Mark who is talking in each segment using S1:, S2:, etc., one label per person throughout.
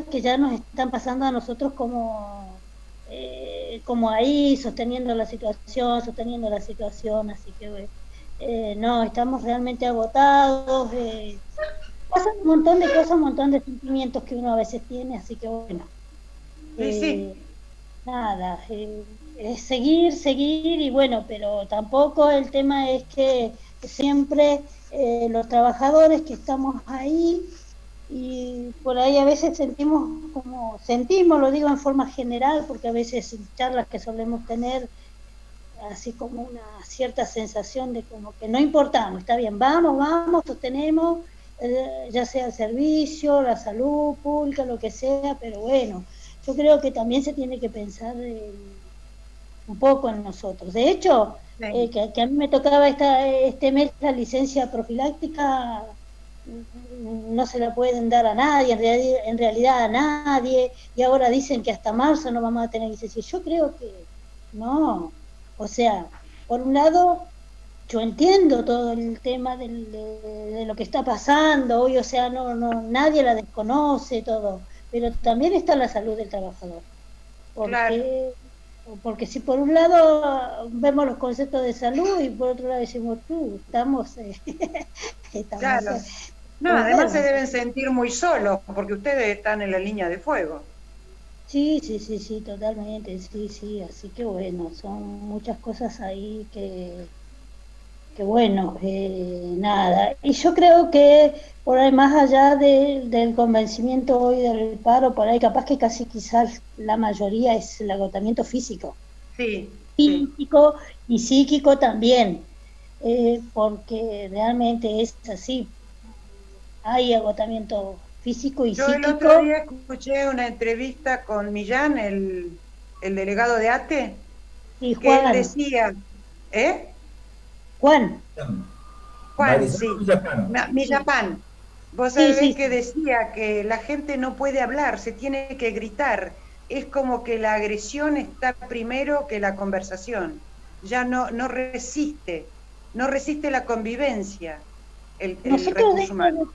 S1: que ya nos están pasando a nosotros como ahí, sosteniendo la situación, así que no, estamos realmente agotados, pasan un montón de cosas, un montón de sentimientos que uno a veces tiene, así que bueno,
S2: Sí, sí,
S1: eh, nada, es seguir, seguir y bueno, pero tampoco el tema es que siempre los trabajadores que estamos ahí y por ahí a veces sentimos, lo digo en forma general, porque a veces en charlas que solemos tener, así como una cierta sensación de como que no importamos, está bien, vamos, vamos, sostenemos, ya sea el servicio, la salud pública, lo que sea, pero bueno, yo creo que también se tiene que pensar un poco en nosotros. De hecho,
S2: sí.
S1: que a mí me tocaba este mes la licencia profiláctica, no se la pueden dar a nadie, en realidad a nadie, y ahora dicen que hasta marzo no vamos a tener licencia. Yo creo que no. O sea, por un lado, yo entiendo todo el tema de lo que está pasando hoy, o sea, nadie la desconoce todo, pero también está la salud del trabajador,
S2: Claro,
S1: porque si por un lado vemos los conceptos de salud y por otro lado decimos tú, estamos
S2: claro. No, además se
S1: enfermos.
S2: deben sentir muy solos porque ustedes están en la línea de fuego.
S1: Sí, sí, sí, sí, totalmente, sí, sí, así que bueno, son muchas cosas ahí que bueno, nada. Y yo creo que por ahí más allá del convencimiento hoy del paro, por ahí capaz que casi quizás la mayoría es el agotamiento físico.
S2: Sí, sí.
S1: Físico y psíquico también, porque realmente es así, hay agotamiento físico y
S2: Yo el otro
S1: psíquico.
S2: día escuché una entrevista con Millán, el delegado de ATE,
S1: Y
S2: que él
S1: Juan,
S2: decía, ¿eh?
S1: Juan,
S2: Juan,
S3: Marisol
S2: sí,
S3: Villapano.
S1: sí,
S2: Millapán, vos
S1: sí, sí,
S2: sabés que
S1: sí.
S2: decía que la gente no puede hablar, se tiene que gritar. Es como que la agresión está primero que la conversación. Ya no resiste, no resiste la convivencia, el
S1: Nosotros
S2: recurso
S1: dentro
S2: humano.
S1: de,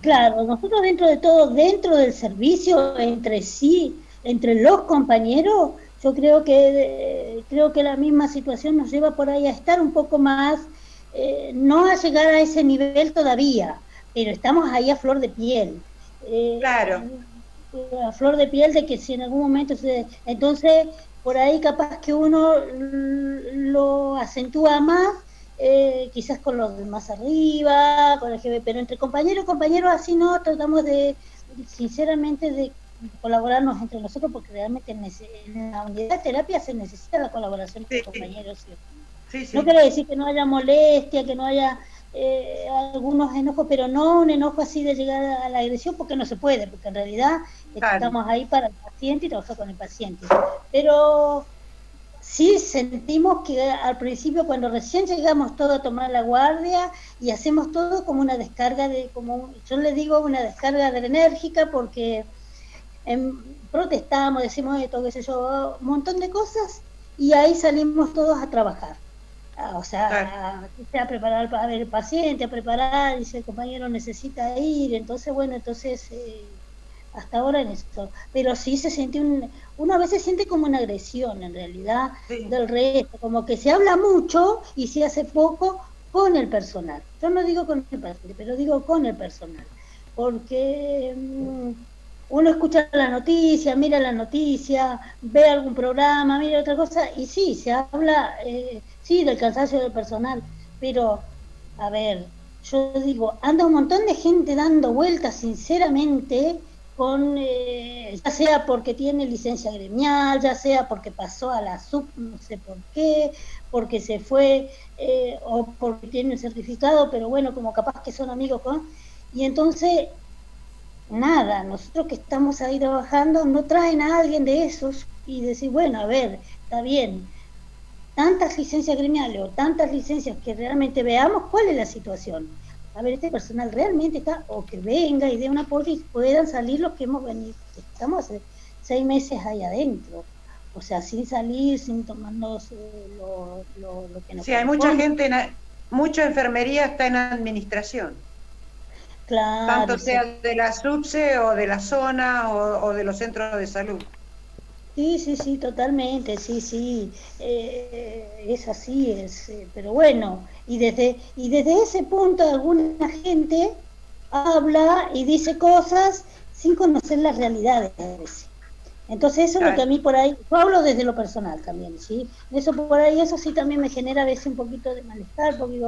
S1: claro, nosotros dentro de todo, dentro del servicio, entre sí, entre los compañeros, yo creo que la misma situación nos lleva por ahí a estar un poco más, no a llegar a ese nivel todavía, pero estamos ahí a flor de piel.
S2: Claro,
S1: A flor de piel de que si en algún momento entonces por ahí capaz que uno lo acentúa más, quizás con los de más arriba, con el jefe, pero entre compañeros, compañeros así no, tratamos sinceramente, de colaborarnos entre nosotros, porque realmente en la unidad de terapia se necesita la colaboración entre
S2: sí,
S1: compañeros, ¿sí?
S2: sí,
S1: No
S2: sí,
S1: quiere decir que no haya molestia, que no haya algunos enojos, pero no un enojo así de llegar a la agresión, porque no se puede, porque en realidad
S2: claro.
S1: estamos ahí para el paciente y trabajar con el paciente. Pero sí sentimos que al principio, cuando recién llegamos todos a tomar la guardia y hacemos todo como una descarga yo le digo una descarga de enérgica, porque protestamos, decimos esto, qué sé yo, un montón de cosas, y ahí salimos todos a trabajar. O
S2: Claro.
S1: sea, a preparar para ver el paciente, a preparar, dice el compañero necesita ir, entonces bueno, entonces hasta ahora en eso. Pero sí se siente uno a veces siente como una agresión en realidad
S2: Sí,
S1: del resto, como que se habla mucho y se hace poco con el personal. Yo no digo con el paciente, pero digo con el personal, porque uno escucha la noticia, mira la noticia, ve algún programa, mira otra cosa, y sí, se habla, sí, del cansancio del personal, pero, a ver, yo digo, anda un montón de gente dando vueltas, sinceramente, ya sea porque tiene licencia gremial, ya sea porque pasó a la sub, no sé por qué, porque se fue, o porque tiene un certificado, pero bueno, como capaz que son amigos y entonces nada, nosotros que estamos ahí trabajando, no traen a alguien de esos y decir, bueno, a ver, está bien, tantas licencias gremiales o tantas licencias que realmente veamos cuál es la situación. A ver, este personal realmente está, o que venga y dé una apoyo y puedan salir los que hemos venido, estamos hace 6 meses ahí adentro, o sea, sin salir, sin tomarnos lo que nos
S2: sí, hay mucha
S1: corresponde.
S2: gente, mucha enfermería está en administración.
S1: Claro,
S2: tanto sea de la SUBSE o de la zona o de los centros de salud.
S1: sí, sí, sí, totalmente, sí, sí, es así, pero bueno, y desde ese punto alguna gente habla y dice cosas sin conocer las realidades a veces. Entonces eso es lo que a
S2: Claro.
S1: mí por ahí, yo hablo desde lo personal también, ¿sí? Eso por ahí, eso sí también me genera a veces un poquito de malestar, porque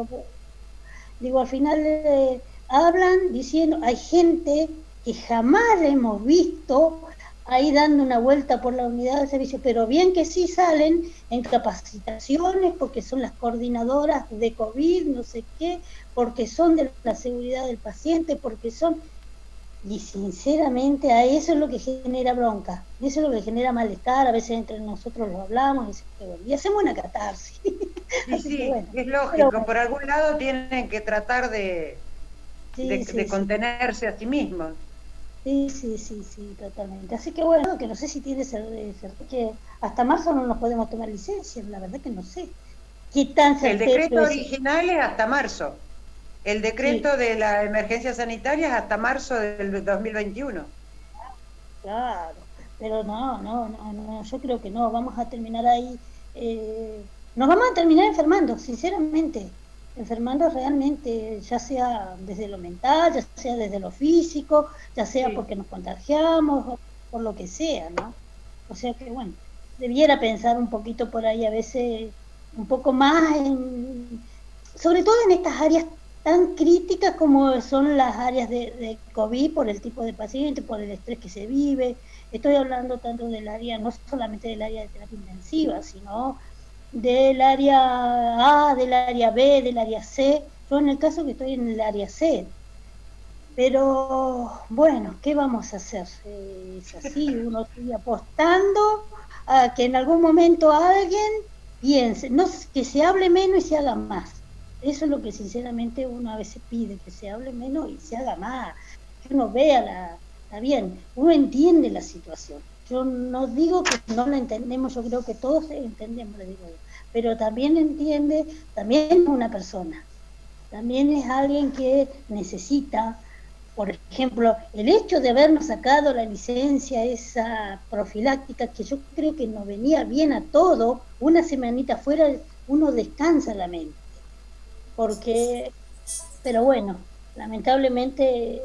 S1: digo, al final hablan diciendo, hay gente que jamás la hemos visto ahí dando una vuelta por la unidad de servicio, pero bien que sí salen en capacitaciones porque son las coordinadoras de COVID, no sé qué, porque son de la seguridad del paciente, porque son... Y sinceramente a eso es lo que genera bronca, eso es lo que genera malestar, a veces entre nosotros lo hablamos y hacemos una catarsis.
S2: Y
S1: Así que
S2: sí,
S1: bueno,
S2: es
S1: pero
S2: lógico,
S1: bueno,
S2: por algún lado tienen que tratar
S1: sí, sí,
S2: de
S1: sí.
S2: contenerse a sí mismos.
S1: Sí, sí, sí, sí, totalmente. Así que bueno, que no sé si tiene que hasta marzo no nos podemos tomar licencia, la verdad que no sé. ¿Qué tan
S2: El
S1: certero
S2: decreto
S1: es?
S2: original es hasta marzo. El
S1: Sí,
S2: decreto de la emergencia sanitaria es hasta marzo del 2021.
S1: claro, pero no, no, no, no, yo creo que no, vamos a terminar ahí, nos vamos a terminar enfermando, sinceramente, enfermando realmente, ya sea desde lo mental, ya sea desde lo físico, ya sea
S2: Sí.
S1: porque nos contagiamos, o por lo que sea, ¿no? O sea que bueno, debiera pensar un poquito por ahí a veces, un poco más sobre todo en estas áreas tan críticas como son las áreas de COVID por el tipo de paciente, por el estrés que se vive. Estoy hablando tanto del área, no solamente del área de terapia intensiva, sino del área A, del área B, del área C. Yo en el caso que estoy en el área C, pero bueno, ¿qué vamos a hacer? Es así, uno sigue apostando a que en algún momento alguien piense, no que se hable menos y se haga más. Eso es lo que sinceramente uno a veces pide, que se hable menos y se haga más, que uno vea está bien, uno entiende la situación. Yo no digo que no la entendemos, yo creo que todos entendemos, le digo yo, pero también entiende, también es una persona, también es alguien que necesita, por ejemplo, el hecho de habernos sacado la licencia esa profiláctica, que yo creo que nos venía bien a todo, una semanita fuera, uno descansa la mente, porque, pero bueno, lamentablemente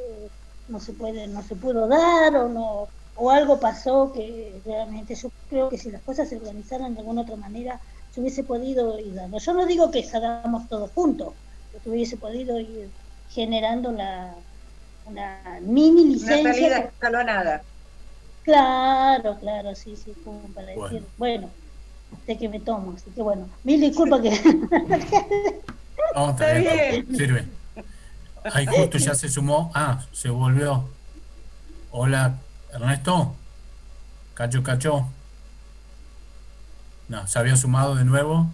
S1: no se pudo dar o no, o algo pasó que realmente yo creo que si las cosas se organizaran de alguna otra manera, se hubiese podido ir dando. Yo no digo que salgamos todos juntos, pero se hubiese podido ir generando una mini
S2: Una
S1: licencia.
S2: salida escalonada.
S1: Claro, claro, sí, sí, como para
S3: Bueno,
S1: decir, bueno, sé que me tomo, así que bueno, mil disculpas que...
S3: no,
S2: Está
S3: está bien,
S2: bien.
S3: sirve. Ahí justo ya se sumó. Ah, se volvió. Hola, Ernesto. Cacho, cacho. No, se había sumado de nuevo.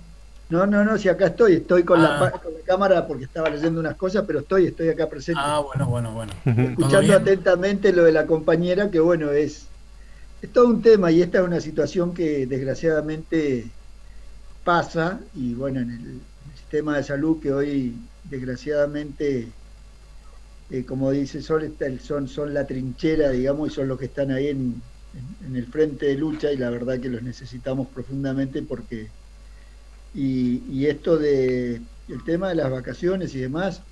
S4: No, no, no, si acá estoy
S3: Ah,
S4: con la cámara porque estaba leyendo unas cosas, pero estoy acá presente,
S3: bueno, bueno, bueno. ¿Todo
S4: escuchando
S3: bien?
S4: atentamente lo de la compañera, que bueno, es todo un tema y esta es una situación que desgraciadamente pasa y bueno, en el sistema de salud que hoy desgraciadamente, como dice Sol, son la trinchera, digamos, y son los que están ahí en el frente de lucha y la verdad que los necesitamos profundamente porque y esto de el tema de las vacaciones y demás,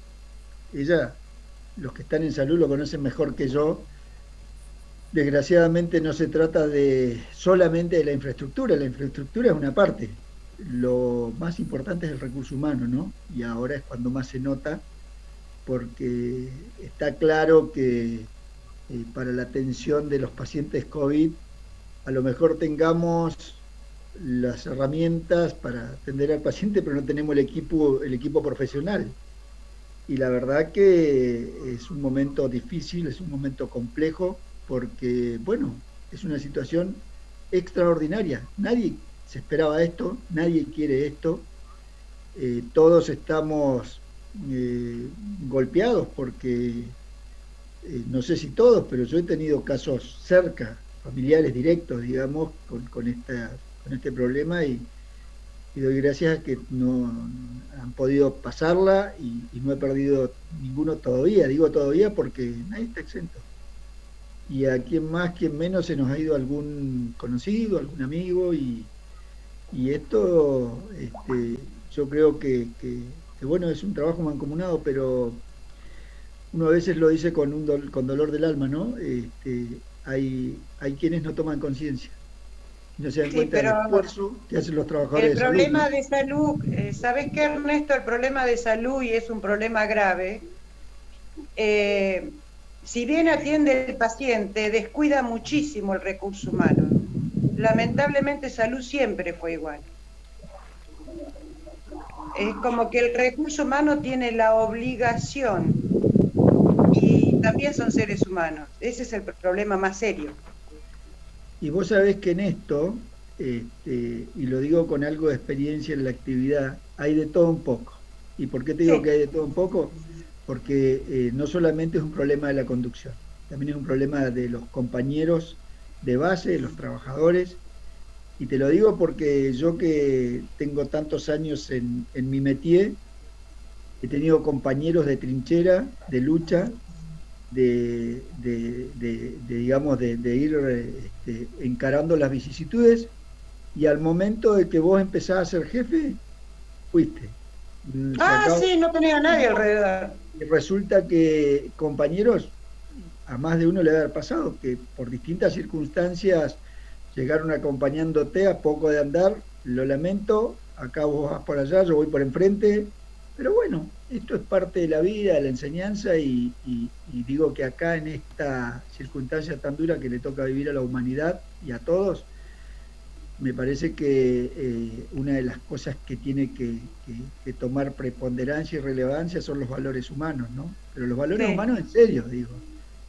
S4: ella, los que están en salud lo conocen mejor que yo. Desgraciadamente no se trata de solamente de la infraestructura es una parte. Lo más importante es el recurso humano, ¿no? Y ahora es cuando más se nota, porque está claro que para la atención de los pacientes COVID, a lo mejor tengamos las herramientas para atender al paciente, pero no tenemos el equipo profesional. Y la verdad que es un momento difícil, es un momento complejo, porque, bueno, es una situación extraordinaria. Nadie se esperaba esto, nadie quiere esto. Todos estamos golpeados porque, no sé si todos, pero yo he tenido casos cerca, familiares directos, digamos, con este problema y doy gracias a que no han podido pasarla y no he perdido ninguno todavía. Digo todavía porque nadie está exento. Y a quien más, quien menos se nos ha ido algún conocido, algún amigo, y esto, yo creo que bueno, es un trabajo mancomunado, pero uno a veces lo dice con dolor del alma, ¿no? Hay quienes no toman conciencia, no se dan
S2: Sí,
S4: cuenta del
S2: pero
S4: esfuerzo que hacen los trabajadores
S2: el
S4: de salud,
S2: problema
S4: ¿no?
S2: de salud, ¿sabés qué, Ernesto? El problema de salud, y es un problema grave, si bien atiende el paciente, descuida muchísimo el recurso humano. Lamentablemente salud siempre fue igual. Es como que el recurso humano tiene la obligación, y también son seres humanos. Ese es el problema más serio.
S4: Y vos sabés que en esto, y lo digo con algo de experiencia en la actividad, hay de todo un poco. ¿Y por qué te digo
S2: Sí,
S4: que hay de todo un poco? Porque no solamente es un problema de la conducción, también es un problema de los compañeros de base, de los trabajadores, y te lo digo porque yo que tengo tantos años en mi métier, he tenido compañeros de trinchera, de lucha, digamos, de ir encarando las vicisitudes, y al momento de que vos empezás a ser jefe, fuiste. Se acabó.
S2: sí, no tenía a nadie alrededor.
S4: Y resulta que compañeros, a más de uno le debe haber pasado, que por distintas circunstancias llegaron acompañándote a poco de andar, lo lamento, acá vos vas por allá, yo voy por enfrente, pero bueno, esto es parte de la vida, de la enseñanza, y digo que acá en esta circunstancia tan dura que le toca vivir a la humanidad y a todos, me parece que una de las cosas que tiene que tomar preponderancia y relevancia son los valores humanos, ¿no? Pero los valores humanos en serio, digo,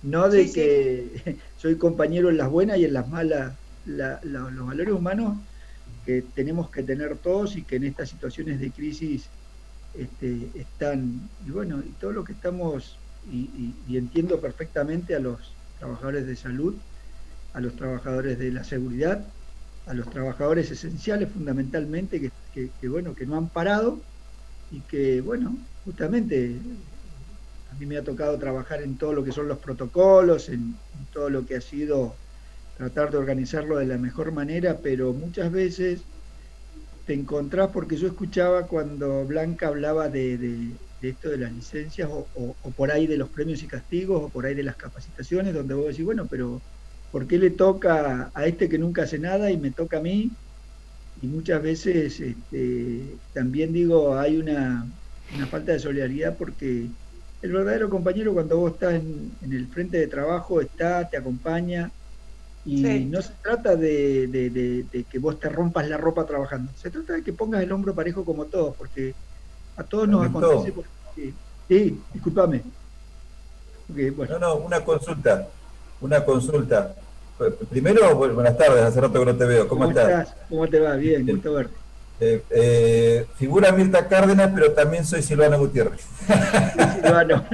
S4: no de que soy compañero en las buenas y en las malas, los valores humanos que tenemos que tener todos y que en estas situaciones de crisis están, y bueno, y todo lo que estamos, y entiendo perfectamente a los trabajadores de salud, a los trabajadores de la seguridad, a los trabajadores esenciales fundamentalmente, que bueno, que no han parado, y que bueno, justamente a mí me ha tocado trabajar en todo lo que son los protocolos, en todo lo que ha sido tratar de organizarlo de la mejor manera, pero muchas veces te encontrás, porque yo escuchaba cuando Blanca hablaba de esto de las licencias, o por ahí de los premios y castigos, o por ahí de las capacitaciones, donde vos decís, bueno, pero ¿por qué le toca a este que nunca hace nada y me toca a mí? Y muchas veces también digo, hay una falta de solidaridad, porque el verdadero compañero, cuando vos estás en el frente de trabajo, te acompaña, y no se trata de que vos te rompas la ropa trabajando, se trata de que pongas el hombro parejo como todos, porque a todos nos acontece. Sí, discúlpame. Okay, bueno.
S5: No, una consulta. Primero, buenas tardes, hace rato que no te veo. ¿Cómo estás?
S4: ¿Cómo te va? Bien, gusto verte.
S5: Figura Mirta Cárdenas, pero también soy Silvano Gutiérrez.
S4: Silvano.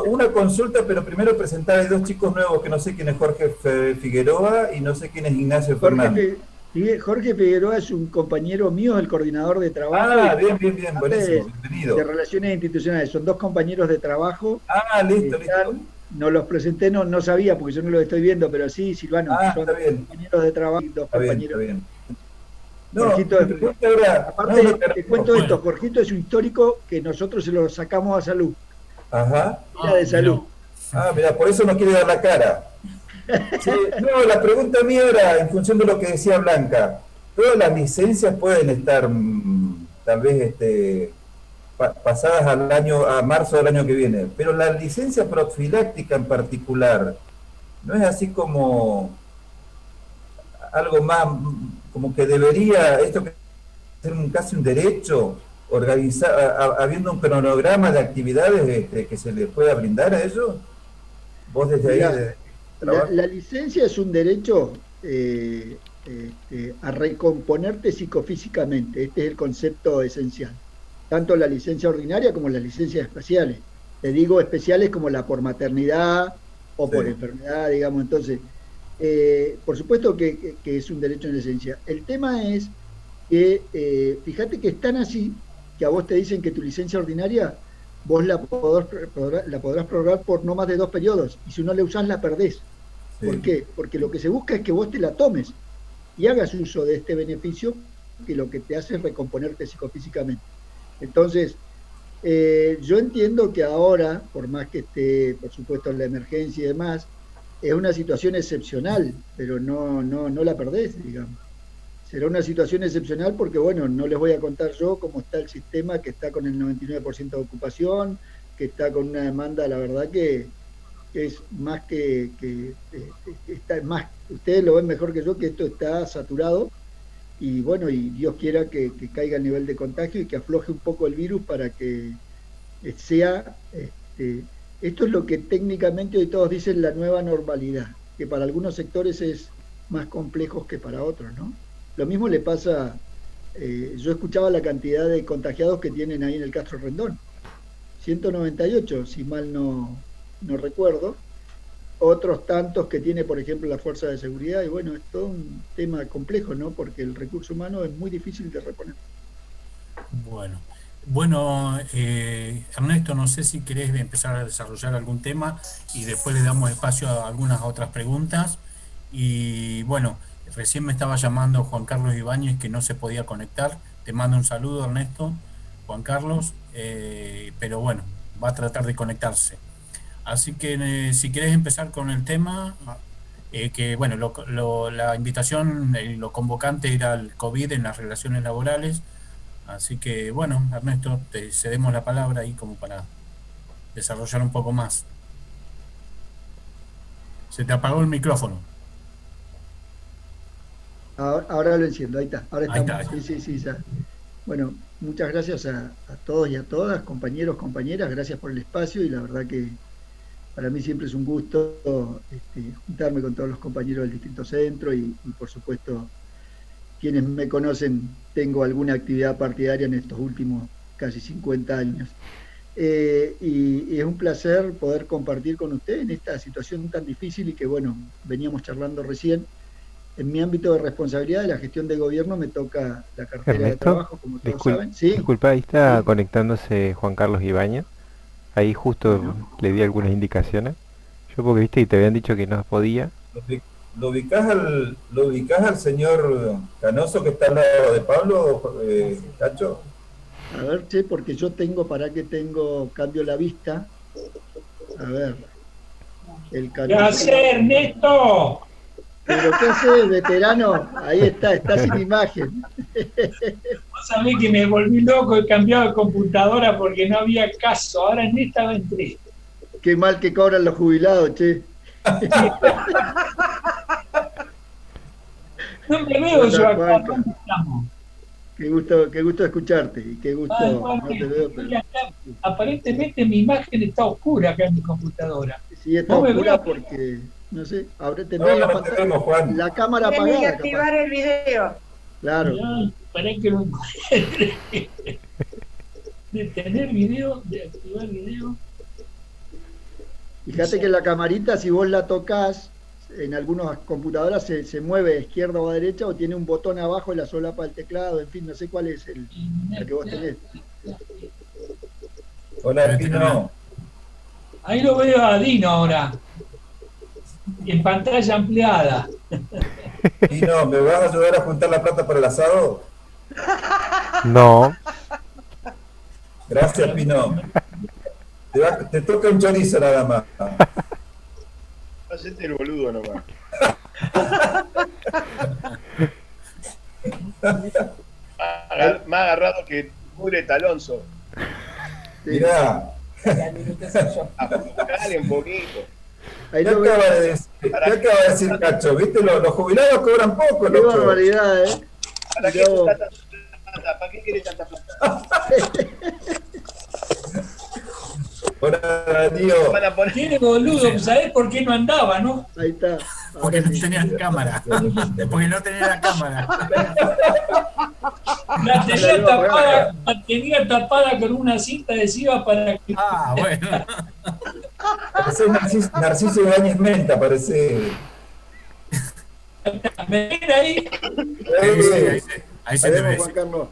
S5: Una consulta, pero primero presentar a dos chicos nuevos, que no sé quién es Jorge Figueroa y no sé quién es Ignacio Fernández.
S4: Jorge Figueroa es un compañero mío, el coordinador de trabajo.
S5: Bien, buenísimo, bienvenido.
S4: De Relaciones Institucionales, son dos compañeros de trabajo.
S5: Listo.
S4: No los presenté, no sabía, porque yo no los estoy viendo, pero sí, Silvano, son
S5: está bien.
S4: Compañeros de trabajo, dos compañeros.
S5: Está bien.
S4: Jorgito, aparte, te cuento esto, Jorgito es un histórico que nosotros se lo sacamos a salud.
S5: Ajá.
S4: De salud.
S5: Mira, por eso no quiere dar la cara. Sí, la pregunta mía era, en función de lo que decía Blanca, todas las licencias pueden estar tal vez pasadas a marzo del año que viene, pero la licencia profiláctica en particular, ¿no es así como algo más, como que debería esto ser casi un derecho, organizar, habiendo un cronograma de actividades que se les pueda brindar a ellos? ¿Vos desde ahí?
S4: La licencia es un derecho a recomponerte psicofísicamente, este es el concepto esencial, tanto la licencia ordinaria como las licencias especiales. Te digo especiales como la por maternidad o por enfermedad, digamos. Entonces, Por supuesto que es un derecho en esencia. El tema es que, fíjate que es tan así, que a vos te dicen que tu licencia ordinaria, vos la podrás prorrogar por no más de 2 periodos, y si no la usás la perdés.
S5: Sí.
S4: ¿Por qué? Porque lo que se busca es que vos te la tomes y hagas uso de este beneficio, que lo que te hace es recomponerte psicofísicamente. Entonces, yo entiendo que ahora, por más que esté, por supuesto, en la emergencia y demás, es una situación excepcional, pero no la perdés, digamos. Será una situación excepcional porque, bueno, no les voy a contar yo cómo está el sistema, que está con el 99% de ocupación, que está con una demanda, la verdad que es más que está más, ustedes lo ven mejor que yo, que esto está saturado, y bueno, y Dios quiera que caiga el nivel de contagio y que afloje un poco el virus para que sea, esto es lo que técnicamente hoy todos dicen la nueva normalidad, que para algunos sectores es más complejo que para otros, ¿no? Lo mismo le pasa, yo escuchaba la cantidad de contagiados que tienen ahí en el Castro Rendón, 198, si mal no recuerdo, otros tantos que tiene, por ejemplo, la Fuerza de Seguridad, y bueno, es todo un tema complejo, ¿no? Porque el recurso humano es muy difícil de reponer.
S3: Bueno, Ernesto, no sé si querés empezar a desarrollar algún tema y después le damos espacio a algunas otras preguntas. Y bueno, recién me estaba llamando Juan Carlos Ibáñez, que no se podía conectar. Te mando un saludo, Ernesto, Juan Carlos, pero bueno, va a tratar de conectarse. Así que si querés empezar con el tema, que bueno, la invitación, lo convocante era el COVID en las relaciones laborales. Así que bueno, Ernesto, te cedemos la palabra ahí como para desarrollar un poco más. Se te apagó el micrófono.
S4: Ahora lo enciendo, ahí está, ahora estamos.
S3: Ahí está.
S4: Sí, ya. Bueno, muchas gracias a todos y a todas, compañeros, compañeras, gracias por el espacio, y la verdad que para mí siempre es un gusto juntarme con todos los compañeros del Distrito Centro y por supuesto, quienes me conocen, tengo alguna actividad partidaria en estos últimos casi 50 años. Y es un placer poder compartir con ustedes en esta situación tan difícil y que, bueno, veníamos charlando recién. En mi ámbito de responsabilidad de la gestión de gobierno me toca la cartera
S6: Ernesto,
S4: de trabajo, como todos saben. ¿Sí?
S6: Disculpa, ahí está
S4: ¿Sí?
S6: conectándose Juan Carlos Ibáñez. Ahí justo le di algunas indicaciones. Yo porque viste y te habían dicho que no podía.
S5: ¿Lo ubicás al señor Canoso que está al lado de Pablo, Cacho?
S4: A ver, che, porque yo cambio la vista. A ver.
S7: ¿Qué hace, Ernesto?
S4: ¿Pero qué haces, veterano? Ahí está sin imagen.
S7: Vos sabés que me volví loco y cambiado de computadora porque no había caso. Ahora en esta entré.
S4: Qué mal que cobran los jubilados, che.
S7: No me veo yo acá. ¿Dónde estamos?
S4: Qué gusto escucharte y qué gusto. No te veo, pero...
S7: Aparentemente mi imagen está oscura acá en mi computadora.
S4: Sí, está oscura porque, no sé, ahora tendrás la cámara apagada.
S2: Tienes que activar el video.
S4: Claro.
S7: Para que lo encuentre. De tener video, de activar video.
S4: Fíjate que la camarita, si vos la tocas, en algunas computadoras se mueve a izquierda o a derecha, o tiene un botón abajo y la solapa el teclado, en fin, no sé cuál es el que vos tenés.
S5: Hola, Pino.
S7: Ahí lo veo a Dino ahora, en pantalla ampliada.
S5: Pino, ¿me vas a ayudar a juntar la plata para el asado?
S6: No.
S5: Gracias, Pino. Te toca un chorizo nada más.
S8: Hacete el boludo nomás. Más agarrado que Mureta Alonso.
S5: Mirá.
S8: Dale un poquito.
S4: Ahí
S5: ¿Qué acaba de decir Cacho? ¿Viste? Los jubilados cobran poco,
S4: qué barbaridad,
S8: ¿Para qué tanta plata? ¿Para qué quiere tanta plata?
S5: Hola, tío.
S7: Tiene boludo, ¿sabés por qué no andaba, no?
S4: Ahí está.
S3: Porque no tenían cámara. Porque no tenía la cámara.
S7: La tenía tapada con una cinta adhesiva para que...
S3: Ah, bueno.
S5: Parece Narciso Ibáñez Menta, parece.
S7: ¿Me ven ahí?
S3: Ahí se te
S4: vemos,
S3: ve.
S4: Juan Carlos.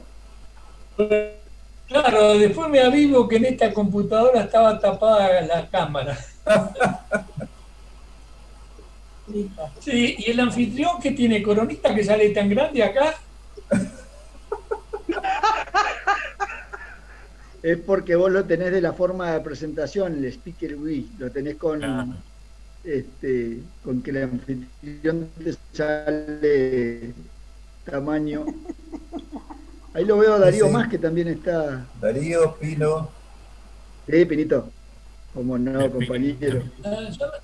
S7: Claro, después me avivo que en esta computadora estaba tapada la cámara. Sí, y el anfitrión que tiene coronita que sale tan grande acá.
S4: Es porque vos lo tenés de la forma de presentación, el speaker Wii, lo tenés con,
S3: Claro.
S4: con que el anfitrión te sale tamaño. Ahí lo veo a Darío
S5: Sí.
S4: Más, que también está.
S5: Darío, Pino.
S4: Sí, Pinito. Como no,
S3: El
S4: compañero.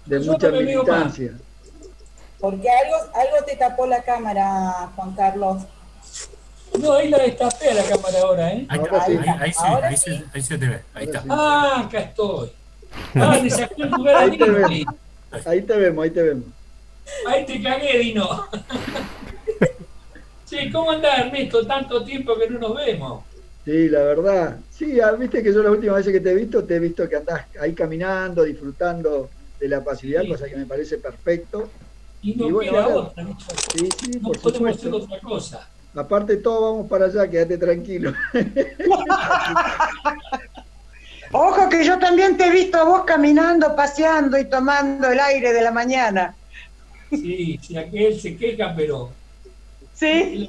S4: De
S7: Yo
S4: mucha
S7: no me veo más.
S4: militancia.
S9: Porque algo te tapó la cámara, Juan Carlos.
S7: No, ahí la destapé a la cámara ahora, ¿eh?
S4: Ahora sí.
S9: Ahora
S3: Ahí se te ve. Ahí
S4: Ahora
S3: está.
S4: sí.
S7: Ah, acá estoy. Ah, le saqué el lugar a
S4: Ahí te
S7: Dino.
S4: vemos. Ahí te vemos, ahí te vemos.
S7: Ahí te cagué, Dino. Sí, ¿cómo andás, Ernesto? Tanto tiempo que no nos vemos.
S4: Sí, la verdad. Sí, viste que yo las últimas veces que te he visto que andás ahí caminando, disfrutando de la pasividad,
S7: Sí.
S4: cosa que me parece perfecto.
S7: Y no
S4: Y bueno,
S7: queda
S4: ahora-
S7: otra, ¿viste?
S4: Sí, sí,
S7: No
S4: por
S7: podemos hacer
S4: supuesto.
S7: otra cosa.
S4: Aparte todo vamos para allá, quédate tranquilo.
S2: Ojo que yo también te he visto a vos caminando, paseando y tomando el aire de la mañana.
S7: Sí, si aquel se queja, pero
S2: Sí.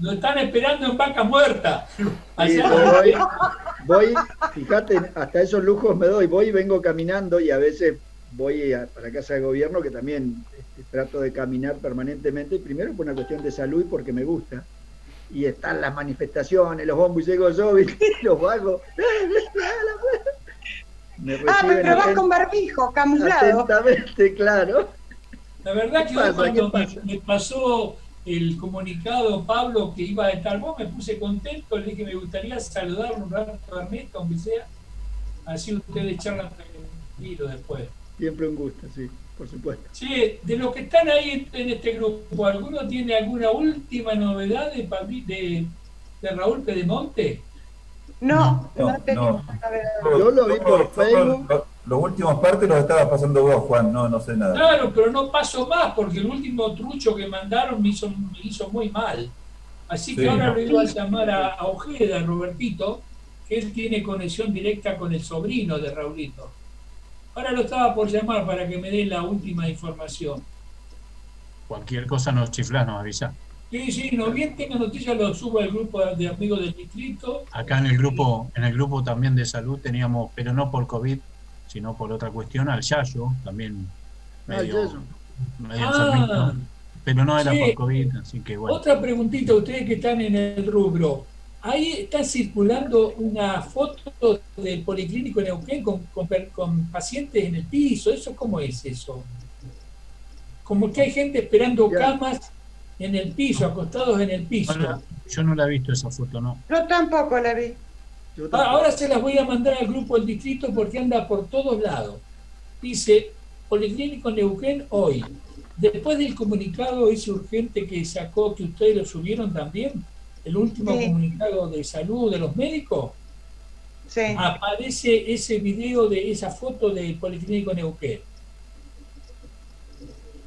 S7: lo están esperando en vaca muerta.
S4: Sí,
S7: Allá
S4: yo voy, fíjate, hasta esos lujos me doy, voy y vengo caminando y a veces voy para casa de gobierno que también trato de caminar permanentemente, primero por una cuestión de salud y porque me gusta. Y están las manifestaciones, los bombos y llego yo, ¿viste? Los vagos. Me
S2: Ah,
S4: reciben
S2: pero vas con barbijo, camuflado.
S4: atentamente, claro.
S7: La verdad que
S4: ¿Qué
S7: hoy
S4: pasa?
S7: cuando
S4: ¿Qué pasa?
S7: me pasó el comunicado, Pablo, que iba a estar vos, me puse contento, le dije me gustaría saludar un rato a Ernesto, aunque sea, así ustedes charlan tranquilo después.
S4: Siempre un gusto, sí, por supuesto.
S7: Sí, de los que están ahí en este grupo, ¿alguno tiene alguna última novedad de Raúl Pedemonte?
S2: No,
S5: No,
S2: no tenemos
S5: no.
S2: novedad.
S4: Yo lo vi por Facebook.
S5: Los últimos partes los estabas pasando vos, Juan, no sé nada.
S7: Claro, pero no paso más porque el último trucho que mandaron me hizo muy mal. Así que
S5: Sí,
S7: ahora
S5: no.
S7: lo iba a llamar a Ojeda, Robertito, que él tiene conexión directa con el sobrino de Raulito. Ahora lo estaba por llamar para que me dé la última información.
S3: Cualquier cosa nos chiflás, nos avisa.
S7: Sí, no bien tenga noticias, lo subo al grupo de amigos del distrito.
S3: Acá en el grupo también de salud teníamos, pero no por COVID, sino por otra cuestión, al Yayo, también medio
S4: Yayo.
S3: enfermito, pero no era
S7: Sí.
S3: por COVID, así que bueno.
S7: Otra preguntita, ustedes que están en el rubro. Ahí está circulando una foto del Policlínico Neuquén con pacientes en el piso. ¿Eso cómo es eso? Como que hay gente esperando
S4: Ya.
S7: camas en el piso, acostados en el piso.
S3: Yo no la he visto esa foto, no.
S2: Yo tampoco la vi.
S4: Yo tampoco.
S7: Ahora se las voy a mandar al grupo del distrito porque anda por todos lados. Dice, Policlínico Neuquén hoy. Después del comunicado ese urgente que sacó, que ustedes lo subieron también, el último
S2: Sí.
S7: comunicado de salud de los médicos,
S2: Sí.
S7: aparece ese video de esa foto del Policlínico Neuquén.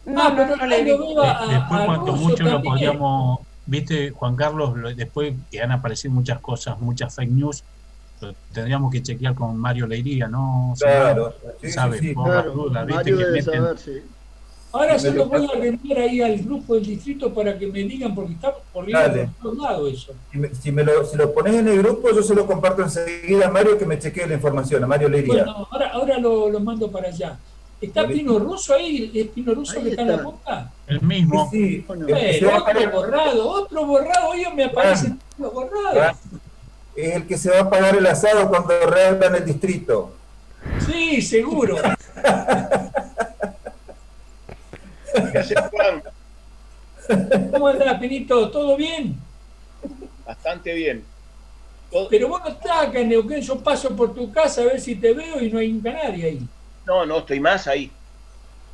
S2: No,
S7: pero
S2: no le vi.
S7: lo veo a
S3: Después, cuanto
S7: Russo
S3: mucho lo
S7: también.
S3: podíamos, viste, Juan Carlos, después que han aparecido muchas cosas, muchas fake news, lo tendríamos que chequear con Mario Leiría, ¿no?
S5: Claro, sí,
S3: ¿Sabe?
S5: sí, sí.
S3: Por las
S4: Claro,
S3: dudas, viste
S4: Mario
S3: que
S4: debe
S3: meten.
S4: saber, sí.
S7: Ahora se
S5: Me
S7: lo
S5: lo
S7: voy a reenviar ahí al grupo del distrito para que me digan, porque está corriendo
S5: Dale.
S7: por todos lados eso.
S5: Si lo pones en el grupo, yo se lo comparto enseguida a Mario que me chequee la información, a Mario Leiría.
S7: Bueno, ahora lo mando para allá. ¿Está
S5: Vale.
S7: Pino Russo ahí? ¿Es Pino Russo
S4: Ahí
S7: que está en la
S4: está.
S7: punta?
S3: El mismo.
S5: Sí,
S4: Bueno.
S5: el que se va a
S7: Otro
S5: pagar-
S7: borrado, hoy me aparecen los borrados.
S5: es el que se va a pagar el asado cuando reabran el distrito.
S7: Sí, seguro.
S8: ¿Qué haces, Juan?
S7: ¿Cómo andás, Pinito? ¿Todo bien?
S8: Bastante bien. Todo-
S7: Pero vos no estás acá en Neuquén, yo paso por tu casa a ver si te veo y no hay nunca nadie ahí.
S8: No, estoy más ahí.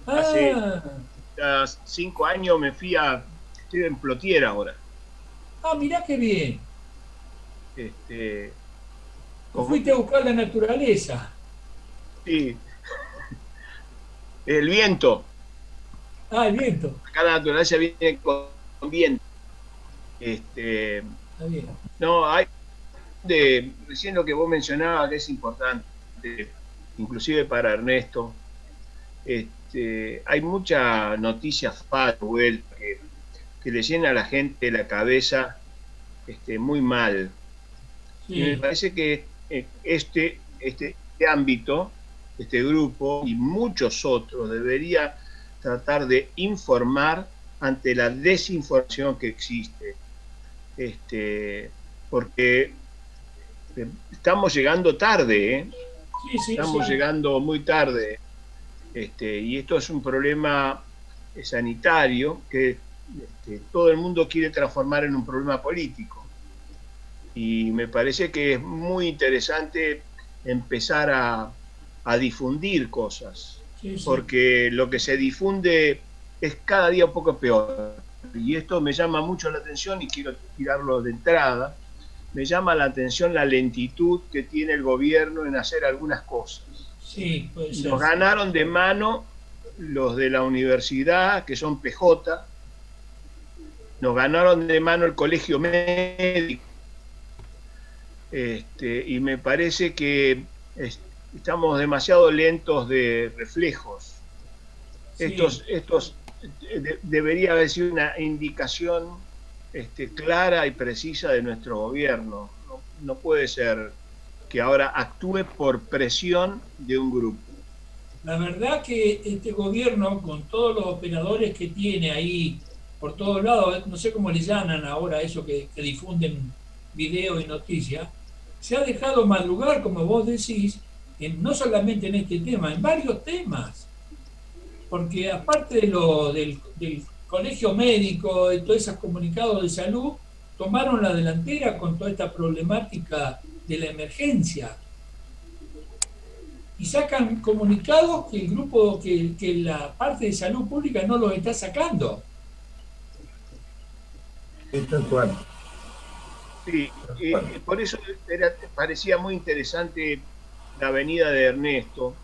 S8: Hace-
S7: Ah,
S8: Hace 5 años estoy en Plotier ahora.
S7: mirá qué bien.
S8: ¿Cómo?
S7: Fuiste a buscar la naturaleza.
S8: Sí. El viento.
S7: Ah, el viento.
S10: Acá la naturaleza viene con viento.
S7: Está bien.
S10: No, recién lo que vos mencionabas que es importante, inclusive para Ernesto, hay mucha noticia falsa que le llena a la gente la cabeza muy mal.
S7: Sí.
S10: Y me parece que este ámbito, este grupo y muchos otros debería tratar de informar ante la desinformación que existe. Porque estamos llegando tarde, estamos llegando muy tarde, y esto es un problema sanitario que todo el mundo quiere transformar en un problema político. Y me parece que es muy interesante empezar a difundir cosas, porque lo que se difunde es cada día un poco peor. Y esto me llama mucho la atención y quiero tirarlo de entrada. Me llama la atención la lentitud que tiene el gobierno en hacer algunas cosas.
S7: Sí, puede ser.
S10: Nos ganaron de mano los de la universidad, que son PJ, nos ganaron de mano el colegio médico, y me parece que estamos demasiado lentos de reflejos.
S7: Sí.
S10: Estos debería haber sido una indicación clara y precisa de nuestro gobierno. No puede ser que ahora actúe por presión de un grupo.
S7: La verdad que este gobierno, con todos los operadores que tiene ahí por todos lados, no sé cómo le llaman ahora eso que difunden videos y noticias, se ha dejado madrugar, como vos decís, no solamente en este tema, en varios temas. Porque aparte del colegio médico, de todos esos comunicados de salud, tomaron la delantera con toda esta problemática de la emergencia. Y sacan comunicados que el grupo, que la parte de salud pública no los está sacando.
S10: Sí, por eso parecía muy interesante la venida de Ernesto,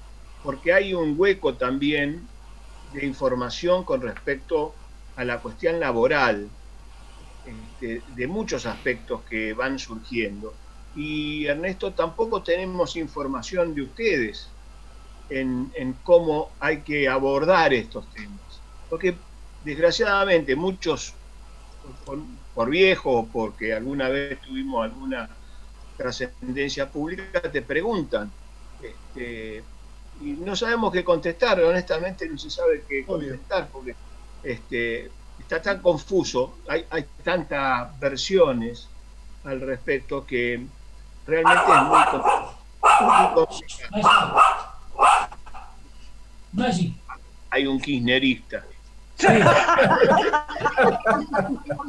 S10: porque hay un hueco también de información con respecto a la cuestión laboral, de muchos aspectos que van surgiendo. Y Ernesto, tampoco tenemos información de ustedes en cómo hay que abordar estos temas. Porque desgraciadamente muchos, por viejos, porque alguna vez tuvimos alguna trascendencia pública, te preguntan, y no sabemos qué contestar, honestamente no se sabe qué contestar, porque está tan confuso, hay tantas versiones al respecto que realmente es muy complicado. Hay un kirchnerista.
S7: Sí.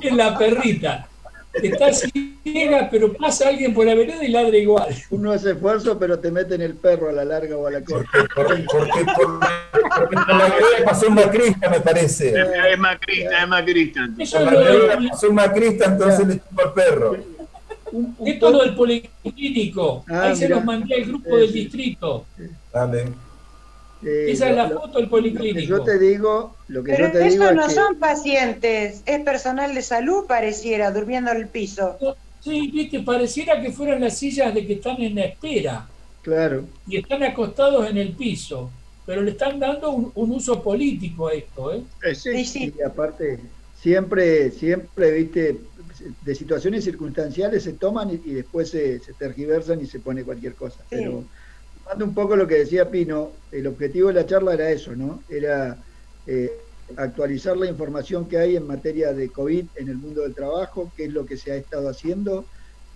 S7: Es la perrita. Está ciega, pero pasa alguien por la vereda y ladra igual.
S4: Uno hace esfuerzo, pero te meten el perro a la larga o a la corta.
S5: Porque por la vereda pasó un macrista, me parece.
S10: Es macrista.
S7: Eso es lo del...
S5: Pasó un macrista, entonces le chupa el perro.
S7: Esto es lo del policlínico. Ahí se los mandé al grupo del distrito.
S5: Dale.
S7: Esa es la foto del policlínico.
S4: Lo que yo te digo
S2: Pero
S4: es
S2: estos no
S4: que...
S2: son pacientes, es personal de salud, pareciera, durmiendo en el piso.
S7: Sí, viste, pareciera que fueran las sillas de que están en la espera.
S4: Claro.
S7: Y están acostados en el piso. Pero le están dando un uso político a esto, ¿eh?
S2: Sí.
S4: Y aparte, siempre, viste, de situaciones circunstanciales se toman y después se tergiversan y se pone cualquier cosa. Sí. Pero tomando un poco lo que decía Pino, el objetivo de la charla era eso, ¿no? Era actualizar la información que hay en materia de COVID en el mundo del trabajo, qué es lo que se ha estado haciendo,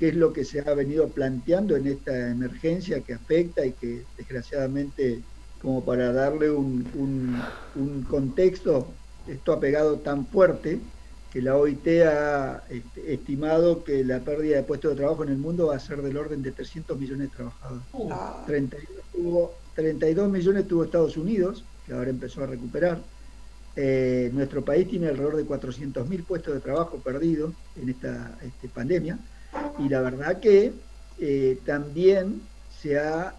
S4: qué es lo que se ha venido planteando en esta emergencia que afecta y que desgraciadamente, como para darle un contexto, esto ha pegado tan fuerte que la OIT ha estimado que la pérdida de puestos de trabajo en el mundo va a ser del orden de 300 millones de trabajadores. 32 millones tuvo Estados Unidos, que ahora empezó a recuperar. Nuestro país tiene alrededor de 400.000 puestos de trabajo perdidos en esta pandemia, y la verdad que también se ha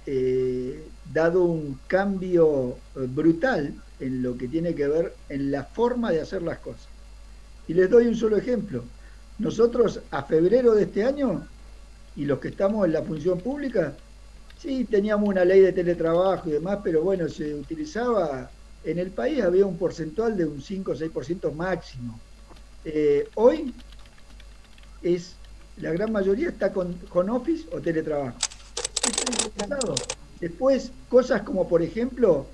S4: dado un cambio brutal en lo que tiene que ver en la forma de hacer las cosas. Y les doy un solo ejemplo. Nosotros a febrero de este año, y los que estamos en la función pública, sí, teníamos una ley de teletrabajo y demás, pero bueno, se utilizaba, en el país había un porcentual de un 5 o 6% máximo. Hoy la gran mayoría está con office o teletrabajo. Después, cosas como por ejemplo,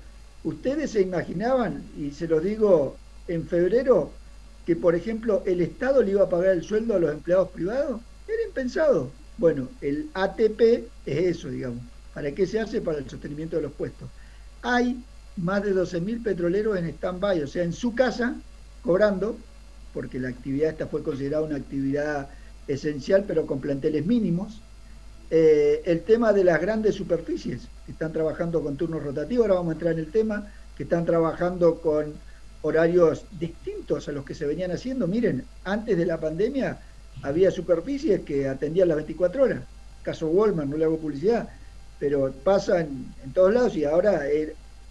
S4: ustedes se imaginaban, y se los digo en febrero, que por ejemplo el Estado le iba a pagar el sueldo a los empleados privados. Era impensado. Bueno, el ATP es eso, digamos. ¿Para qué se hace? Para el sostenimiento de los puestos. Hay más de 12.000 petroleros en stand-by, o sea, en su casa, cobrando, porque la actividad esta fue considerada una actividad esencial, pero con planteles mínimos. El tema de las grandes superficies, que están trabajando con turnos rotativos, ahora vamos a entrar en el tema, que están trabajando con horarios distintos a los que se venían haciendo. Miren, antes de la pandemia había superficies que atendían las 24 horas. Caso Walmart, no le hago publicidad, pero pasa en todos lados, y ahora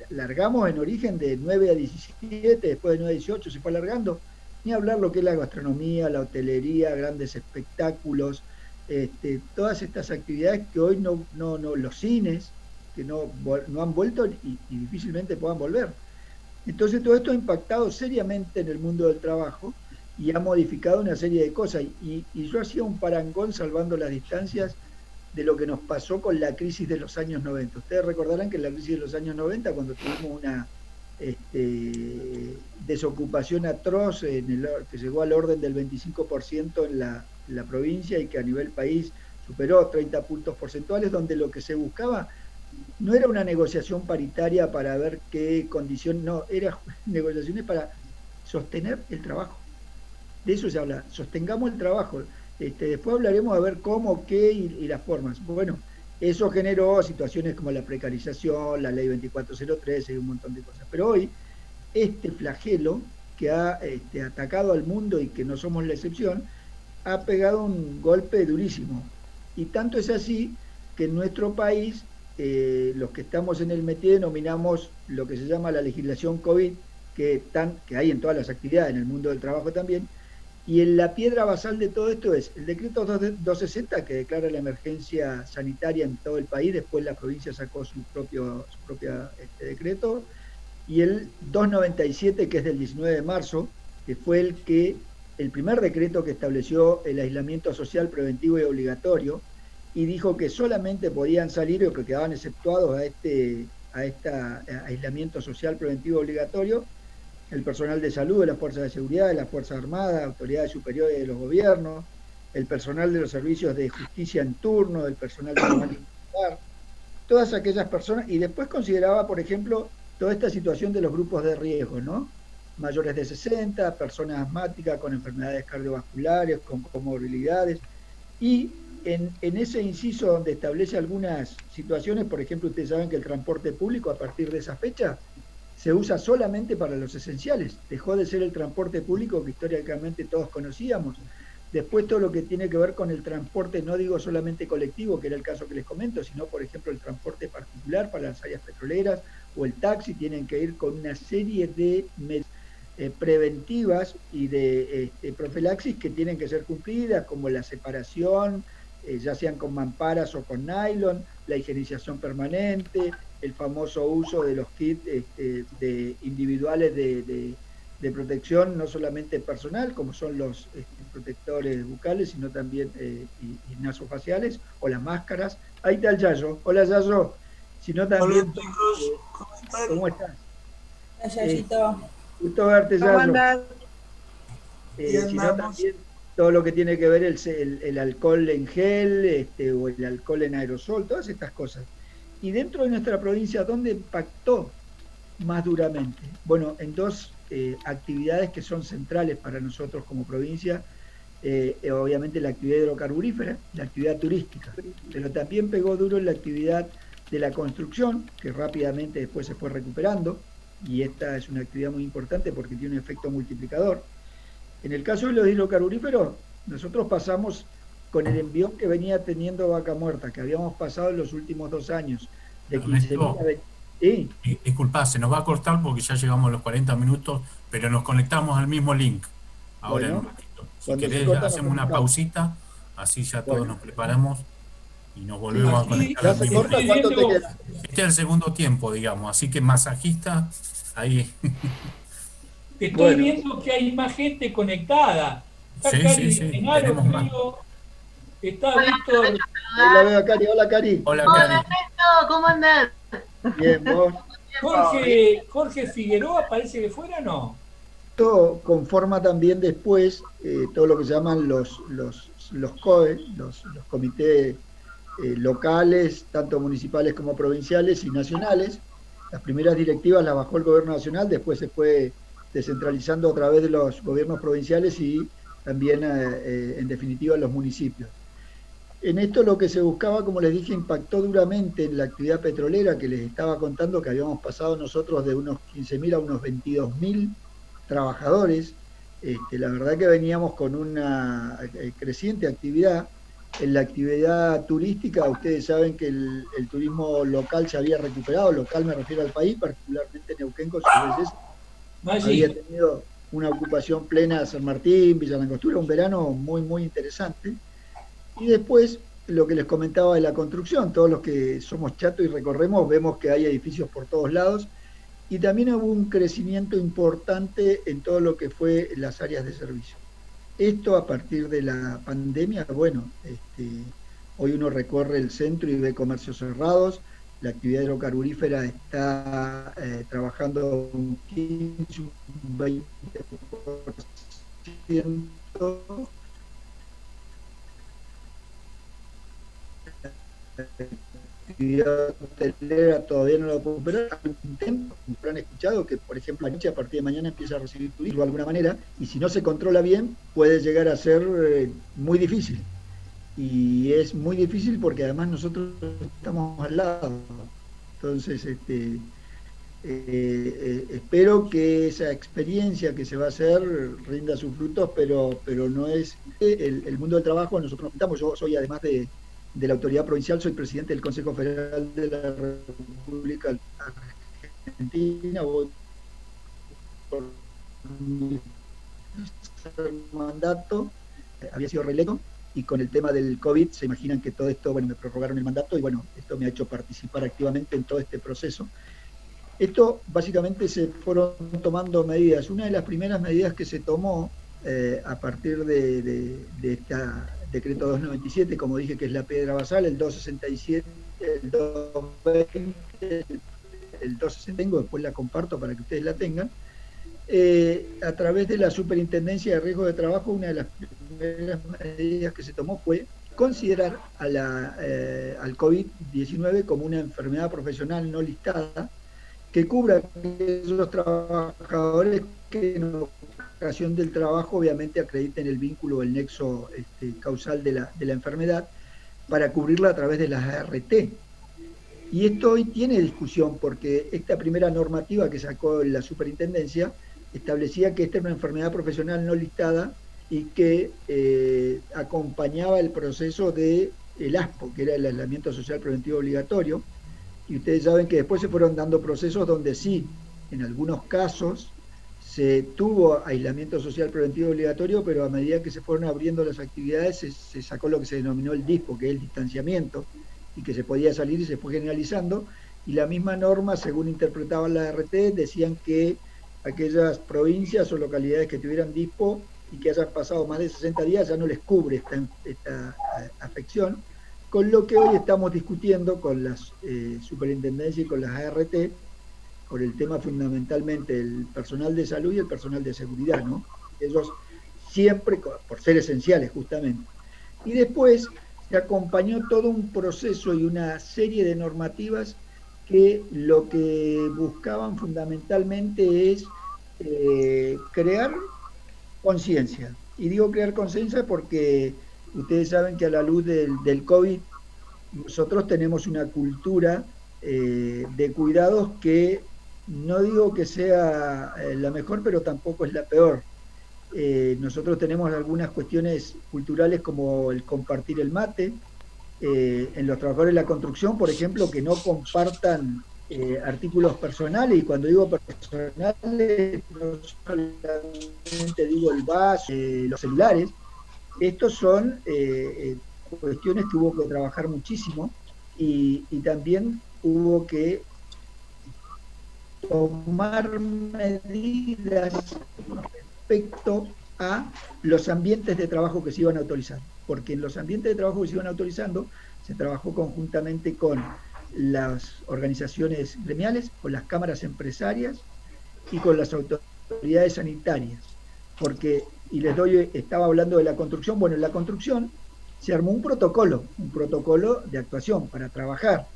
S4: largamos en origen de 9 a 17, después de 9 a 18 se fue alargando. Ni hablar lo que es la gastronomía, la hotelería, grandes espectáculos, todas estas actividades que hoy no los cines, que no han vuelto y difícilmente puedan volver. Entonces todo esto ha impactado seriamente en el mundo del trabajo y ha modificado una serie de cosas. Y yo hacía un parangón, salvando las distancias, de lo que nos pasó con la crisis de los años 90. Ustedes recordarán que en la crisis de los años 90, cuando tuvimos una desocupación atroz que llegó al orden del 25% en la provincia, y que a nivel país superó 30 puntos porcentuales, donde lo que se buscaba no era una negociación paritaria para ver qué condición, no, eran negociaciones para sostener el trabajo. De eso se habla, sostengamos el trabajo. Después hablaremos a ver cómo, qué y las formas. Bueno, eso generó situaciones como la precarización, la ley 2403 y un montón de cosas. Pero hoy, este flagelo que ha atacado al mundo, y que no somos la excepción, ha pegado un golpe durísimo. Y tanto es así que en nuestro país, los que estamos en el métier denominamos lo que se llama la legislación COVID, que hay en todas las actividades, en el mundo del trabajo también. Y en la piedra basal de todo esto es el decreto 260, que declara la emergencia sanitaria en todo el país. Después la provincia sacó su propio decreto, y el 297, que es del 19 de marzo, que fue el primer decreto que estableció el aislamiento social preventivo y obligatorio, y dijo que solamente podían salir, o que quedaban exceptuados a este aislamiento social preventivo obligatorio, el personal de salud, de las fuerzas de seguridad, de las fuerzas armadas, autoridades superiores de los gobiernos, el personal de los servicios de justicia en turno, el personal de militar, todas aquellas personas. Y después consideraba, por ejemplo, toda esta situación de los grupos de riesgo, ¿no? Mayores de 60, personas asmáticas con enfermedades cardiovasculares, con comorbilidades. Y en ese inciso donde establece algunas situaciones, por ejemplo, ustedes saben que el transporte público a partir de esa fecha se usa solamente para los esenciales. Dejó de ser el transporte público que históricamente todos conocíamos. Después todo lo que tiene que ver con el transporte, no digo solamente colectivo, que era el caso que les comento, sino por ejemplo el transporte particular para las áreas petroleras, o el taxi, tienen que ir con una serie de medidas preventivas y de profilaxis que tienen que ser cumplidas, como la separación, ya sean con mamparas o con nylon, la higienización permanente, el famoso uso de los kits individuales de protección, no solamente personal, como son los protectores bucales, sino también y nasofaciales, o las máscaras. Ahí está el Yayo. Hola, Yayo. Sino también,
S11: hola, chicos.
S4: ¿Cómo estás?
S9: Hola, Yayito.
S4: Gusto verte,
S2: ¿Cómo
S4: Yayo.
S2: andás?
S4: Sino también todo lo que tiene que ver el alcohol en gel, o el alcohol en aerosol, todas estas cosas. Y dentro de nuestra provincia, ¿dónde impactó más duramente? Bueno, en dos actividades que son centrales para nosotros como provincia. Obviamente la actividad hidrocarburífera, la actividad turística, pero también pegó duro en la actividad de la construcción, que rápidamente después se fue recuperando, y esta es una actividad muy importante porque tiene un efecto multiplicador. En el caso de los hidrocarburíferos, nosotros pasamos con el envión que venía teniendo Vaca Muerta, que habíamos pasado en los últimos 2 años, de 15.000 a 20.000. Sí.
S3: Disculpa, se nos va a cortar porque ya llegamos a los 40 minutos, pero nos conectamos al mismo link ahora en un
S4: Bueno,
S3: ratito. Si
S4: cuando se
S3: querés,
S4: corta nos
S3: hacemos una
S4: conectamos.
S3: pausita, así ya todos
S4: Bueno,
S3: nos preparamos y nos
S4: sí,
S3: volvemos a
S7: Aquí
S3: conectar
S4: ya
S3: al
S4: se
S3: mismo
S4: corta,
S3: link.
S4: ¿cuánto te
S7: viendo,
S4: queda?
S3: Este es el segundo tiempo, digamos, así que masajista, ahí.
S7: estoy
S4: Bueno,
S7: viendo que hay más gente conectada. Está
S3: Sí, sí,
S7: Cari
S3: sí,
S7: Genaro,
S3: tenemos más.
S7: creo. Está
S11: Hola,
S7: Víctor.
S4: ahí la veo a Cari. Hola, Cari.
S3: Hola,
S11: hola
S3: Cari.
S11: Ernesto, ¿cómo andás?
S4: Bien, vos.
S7: Jorge Figueroa, parece que fuera, ¿no?
S4: Esto conforma también después todo lo que se llaman los COE, los comités locales, tanto municipales como provinciales y nacionales. Las primeras directivas las bajó el gobierno nacional, después se fue descentralizando a través de los gobiernos provinciales y también, en definitiva, los municipios. En esto lo que se buscaba, como les dije, impactó duramente en la actividad petrolera, que les estaba contando que habíamos pasado nosotros de unos 15.000 a unos 22.000 trabajadores. La verdad que veníamos con una creciente actividad. En la actividad turística, ustedes saben que el turismo local se había recuperado, local me refiero al país, particularmente Neuquén con sus veces, había tenido una ocupación plena de San Martín, Villa Langostura, un verano muy, muy interesante. Y después, lo que les comentaba de la construcción, todos los que somos chatos y recorremos, vemos que hay edificios por todos lados, y también hubo un crecimiento importante en todo lo que fue las áreas de servicio. Esto a partir de la pandemia, bueno, hoy uno recorre el centro y ve comercios cerrados, la actividad hidrocarburífera está trabajando un 15, un 20%. La actividad hotelera todavía no lo puedo operar. Han escuchado que, por ejemplo, anoche a partir de mañana empieza a recibir turismo de alguna manera, y si no se controla bien, puede llegar a ser muy difícil. Y es muy difícil porque además nosotros estamos al lado. Entonces, espero que esa experiencia que se va a hacer rinda sus frutos, pero no es el mundo del trabajo. Nosotros nos pintamos. Yo soy, además de la autoridad provincial, soy presidente del Consejo Federal de la República Argentina, voy por mi mandato, había sido reelecto, y con el tema del COVID se imaginan que todo esto, bueno, me prorrogaron el mandato y bueno, esto me ha hecho participar activamente en todo este proceso. Esto básicamente se fueron tomando medidas. Una de las primeras medidas que se tomó a partir de esta decreto 297, como dije, que es la piedra basal, el 267, el 220, el 260, después la comparto para que ustedes la tengan. A través de la Superintendencia de Riesgo de Trabajo, una de las primeras medidas que se tomó fue considerar al COVID-19 como una enfermedad profesional no listada, que cubra a aquellos trabajadores que en ocasión del trabajo obviamente acrediten el vínculo o el nexo causal de la enfermedad, para cubrirla a través de las ART. Y esto hoy tiene discusión porque esta primera normativa que sacó la Superintendencia establecía que esta era una enfermedad profesional no listada y que acompañaba el proceso del ASPO, que era el aislamiento social preventivo obligatorio. Y ustedes saben que después se fueron dando procesos donde sí, en algunos casos, se tuvo aislamiento social preventivo obligatorio, pero a medida que se fueron abriendo las actividades se sacó lo que se denominó el DISPO, que es el distanciamiento, y que se podía salir y se fue generalizando. Y la misma norma, según interpretaban la RT, decían que aquellas provincias o localidades que tuvieran DISPO y que hayan pasado más de 60 días ya no les cubre esta afección. Con lo que hoy estamos discutiendo con las superintendencias y con las ART, por el tema fundamentalmente el personal de salud y el personal de seguridad, ¿no? Ellos siempre, por ser esenciales justamente. Y después se acompañó todo un proceso y una serie de normativas que lo que buscaban fundamentalmente es crear conciencia. Y digo crear conciencia porque ustedes saben que a la luz del COVID nosotros tenemos una cultura de cuidados que no digo que sea la mejor, pero tampoco es la peor. Nosotros tenemos algunas cuestiones culturales como el compartir el mate, en los trabajadores de la construcción, por ejemplo, que no compartan artículos personales, y cuando digo personales, no solamente digo el vaso, los celulares. Estos son cuestiones que hubo que trabajar muchísimo y también hubo que tomar medidas respecto a los ambientes de trabajo que se iban a autorizar, porque en los ambientes de trabajo que se iban autorizando se trabajó conjuntamente con las organizaciones gremiales, con las cámaras empresarias y con las autoridades sanitarias, porque, y les doy, estaba hablando de la construcción, bueno, en la construcción se armó un protocolo de actuación para trabajar.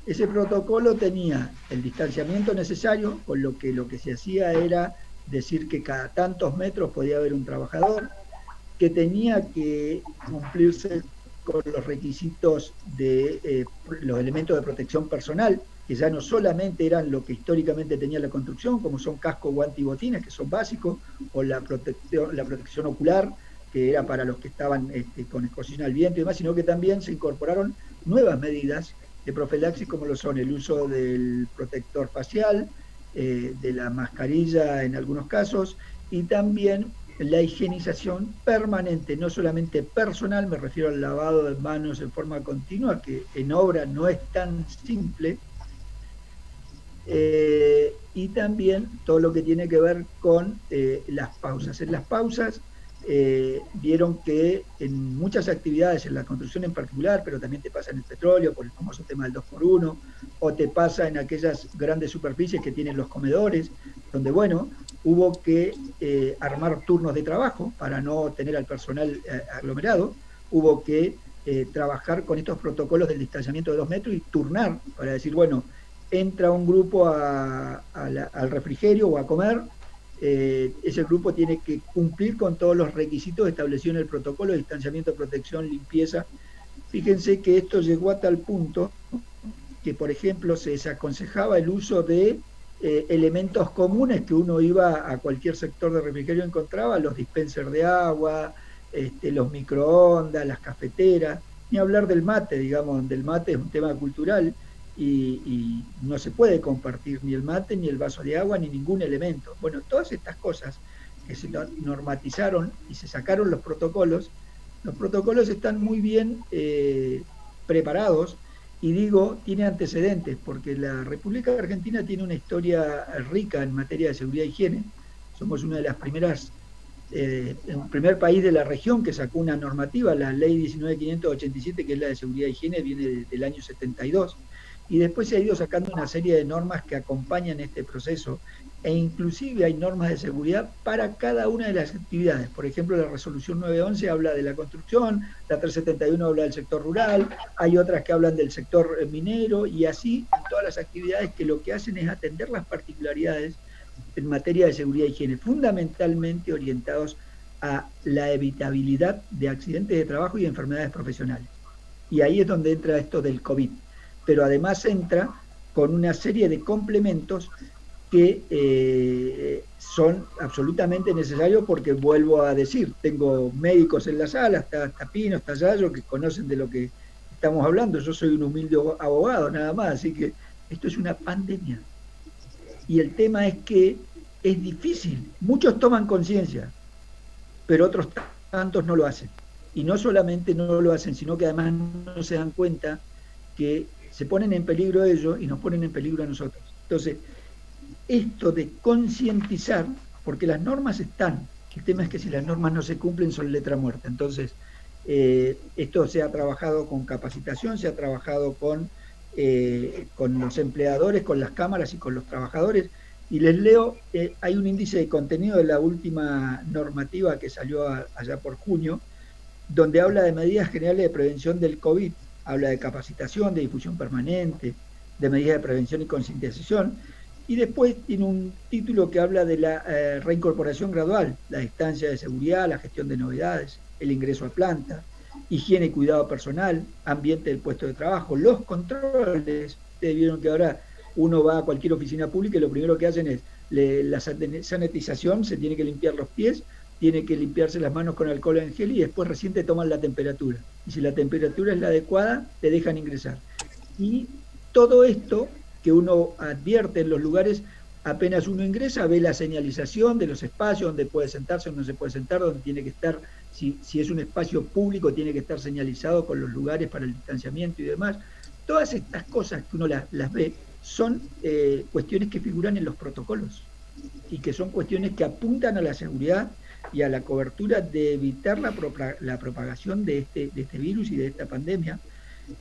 S4: Ese protocolo tenía el distanciamiento necesario, con lo que se hacía era decir que cada tantos metros podía haber un trabajador, que tenía que cumplirse con los requisitos de los elementos de protección personal, que ya no solamente eran lo que históricamente tenía la construcción, como son casco, guante y botines, que son básicos, o la protección ocular, que era para los que estaban con exposición al viento y demás, sino que también se incorporaron nuevas medidas de profilaxis, como lo son el uso del protector facial, de la mascarilla en algunos casos, y también la higienización permanente, no solamente personal, me refiero al lavado de manos en forma continua, que en obra no es tan simple, y también todo lo que tiene que ver con las pausas. En las pausas vieron que en muchas actividades, en la construcción en particular, pero también te pasa en el petróleo, por el famoso tema del 2x1, o te pasa en aquellas grandes superficies que tienen los comedores, donde, bueno, hubo que armar turnos de trabajo para no tener al personal aglomerado, hubo que trabajar con estos protocolos del distanciamiento de 2 metros y turnar para decir, bueno, entra un grupo al refrigerio o a comer, ese grupo tiene que cumplir con todos los requisitos establecidos en el protocolo de distanciamiento, protección, limpieza. Fíjense que esto llegó a tal punto que, por ejemplo, se desaconsejaba el uso de elementos comunes que uno iba a cualquier sector de refrigerio encontraba, los dispensers de agua, los microondas, las cafeteras, ni hablar del mate, digamos, del mate es un tema cultural, y no se puede compartir ni el mate, ni el vaso de agua, ni ningún elemento. Bueno, todas estas cosas que se normatizaron y se sacaron los protocolos están muy bien preparados, y digo, tiene antecedentes, porque la República Argentina tiene una historia rica en materia de seguridad e higiene. Somos una de las primeras, el primer país de la región que sacó una normativa, la ley 19.587, que es la de seguridad e higiene, viene del año 72, y después se ha ido sacando una serie de normas que acompañan este proceso, e inclusive hay normas de seguridad para cada una de las actividades. Por ejemplo, la resolución 911 habla de la construcción, la 371 habla del sector rural, hay otras que hablan del sector minero, y así en todas las actividades que lo que hacen es atender las particularidades en materia de seguridad e higiene, fundamentalmente orientados a la evitabilidad de accidentes de trabajo y de enfermedades profesionales. Y ahí es donde entra esto del COVID. Pero además entra con una serie de complementos que son absolutamente necesarios, porque vuelvo a decir, tengo médicos en la sala, está Pino, está Yayo, que conocen de lo que estamos hablando. Yo soy un humilde abogado nada más, así que esto es una pandemia. Y el tema es que es difícil, muchos toman conciencia, pero otros tantos no lo hacen. Y no solamente no lo hacen, sino que además no se dan cuenta que se ponen en peligro ellos y nos ponen en peligro a nosotros. Entonces, esto de concientizar, porque las normas están, el tema es que si las normas no se cumplen son letra muerta. Entonces, esto se ha trabajado con capacitación, se ha trabajado con los empleadores, con las cámaras y con los trabajadores. Y les leo, hay un índice de contenido de la última normativa que salió allá por junio, donde habla de medidas generales de prevención del COVID, habla de capacitación, de difusión permanente, de medidas de prevención y concientización, y después tiene un título que habla de la reincorporación gradual, la distancia de seguridad, la gestión de novedades, el ingreso a planta, higiene y cuidado personal, ambiente del puesto de trabajo, los controles. Ustedes vieron que ahora uno va a cualquier oficina pública y lo primero que hacen es la sanitización, se tiene que limpiar los pies, tiene que limpiarse las manos con alcohol en gel, y después recién te toman la temperatura. Y si la temperatura es la adecuada, te dejan ingresar. Y todo esto que uno advierte en los lugares. Apenas uno ingresa, ve la señalización de los espacios donde puede sentarse, donde no se puede sentar, donde tiene que estar, si es un espacio público, tiene que estar señalizado con los lugares para el distanciamiento y demás. Todas estas cosas que uno las ve son cuestiones que figuran en los protocolos y que son cuestiones que apuntan a la seguridad y a la cobertura de evitar la propagación de este virus y de esta pandemia.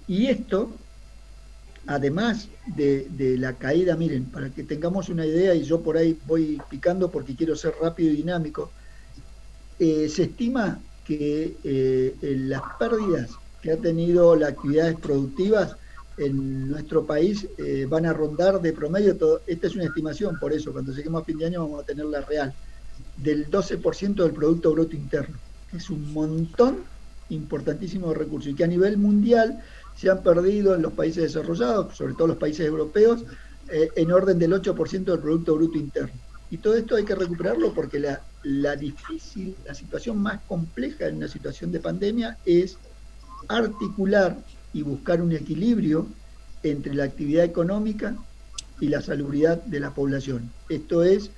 S4: Y esto, además de la caída, miren, para que tengamos una idea, y yo por ahí voy picando porque quiero ser rápido y dinámico, se estima que las pérdidas que ha tenido las actividades productivas en nuestro país van a rondar de promedio, esta es una estimación, por eso cuando lleguemos a fin de año vamos a tener la real, del 12% del Producto Bruto Interno, que es un montón importantísimo de recursos, y que a nivel mundial se han perdido en los países desarrollados, sobre todo los países europeos, en orden del 8% del Producto Bruto Interno. Y todo esto hay que recuperarlo porque la situación más compleja en una situación de pandemia es articular y buscar un equilibrio entre la actividad económica y la salubridad de la población. Esto es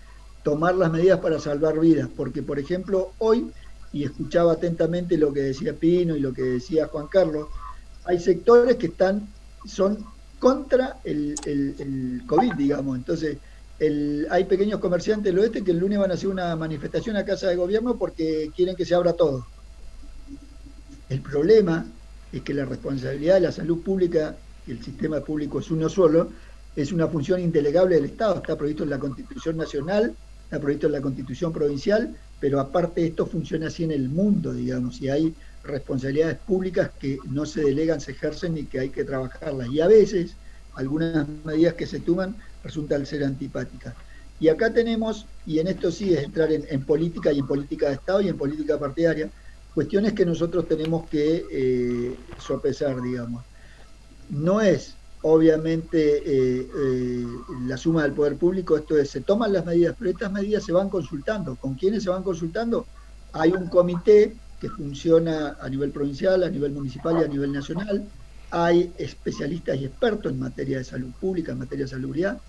S4: tomar las medidas para salvar vidas, porque por ejemplo hoy, y escuchaba atentamente lo que decía Pino y lo que decía Juan Carlos, hay sectores que son contra el COVID, digamos. Entonces, hay pequeños comerciantes del oeste que el lunes van a hacer una manifestación a Casa de Gobierno porque quieren que se abra todo. El problema es que la responsabilidad de la salud pública, y el sistema público es uno solo, es una función indelegable del Estado. Está previsto en la Constitución Nacional, está previsto en la Constitución Provincial, pero aparte esto funciona así en el mundo, digamos, y hay responsabilidades públicas que no se delegan, se ejercen y que hay que trabajarlas. Y a veces, algunas medidas que se toman resultan ser antipáticas. Y acá tenemos, y en esto sí es entrar en política y en política de Estado y en política partidaria, cuestiones que nosotros tenemos que sopesar, digamos. No es, obviamente, la suma del poder público, esto es, se toman las medidas, pero estas medidas se van consultando. ¿Con quiénes se van consultando? Hay un comité que funciona a nivel provincial, a nivel municipal y a nivel nacional. Hay especialistas y expertos en materia de salud pública, en materia de salubridad.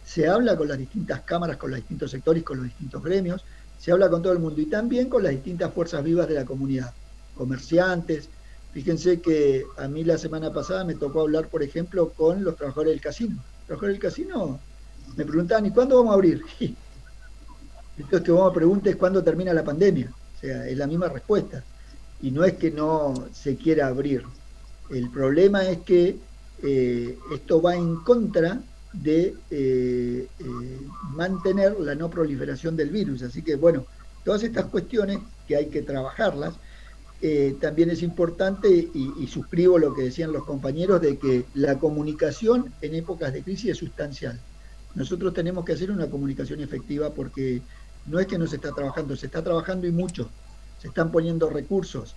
S4: Se habla con las distintas cámaras, con los distintos sectores, con los distintos gremios. Se habla con todo el mundo y también con las distintas fuerzas vivas de la comunidad, comerciantes. Fíjense que a mí la semana pasada me tocó hablar, por ejemplo, con los trabajadores del casino. Los trabajadores del casino me preguntaban, ¿y cuándo vamos a abrir? Entonces que vos me preguntes cuándo termina la pandemia. O sea, es la misma respuesta. Y no es que no se quiera abrir. El problema es que esto va en contra de mantener la no proliferación del virus. Así que, bueno, todas estas cuestiones que hay que trabajarlas, también es importante, y suscribo lo que decían los compañeros, de que la comunicación en épocas de crisis es sustancial. Nosotros tenemos que hacer una comunicación efectiva porque no es que no se está trabajando y mucho. Se están poniendo recursos.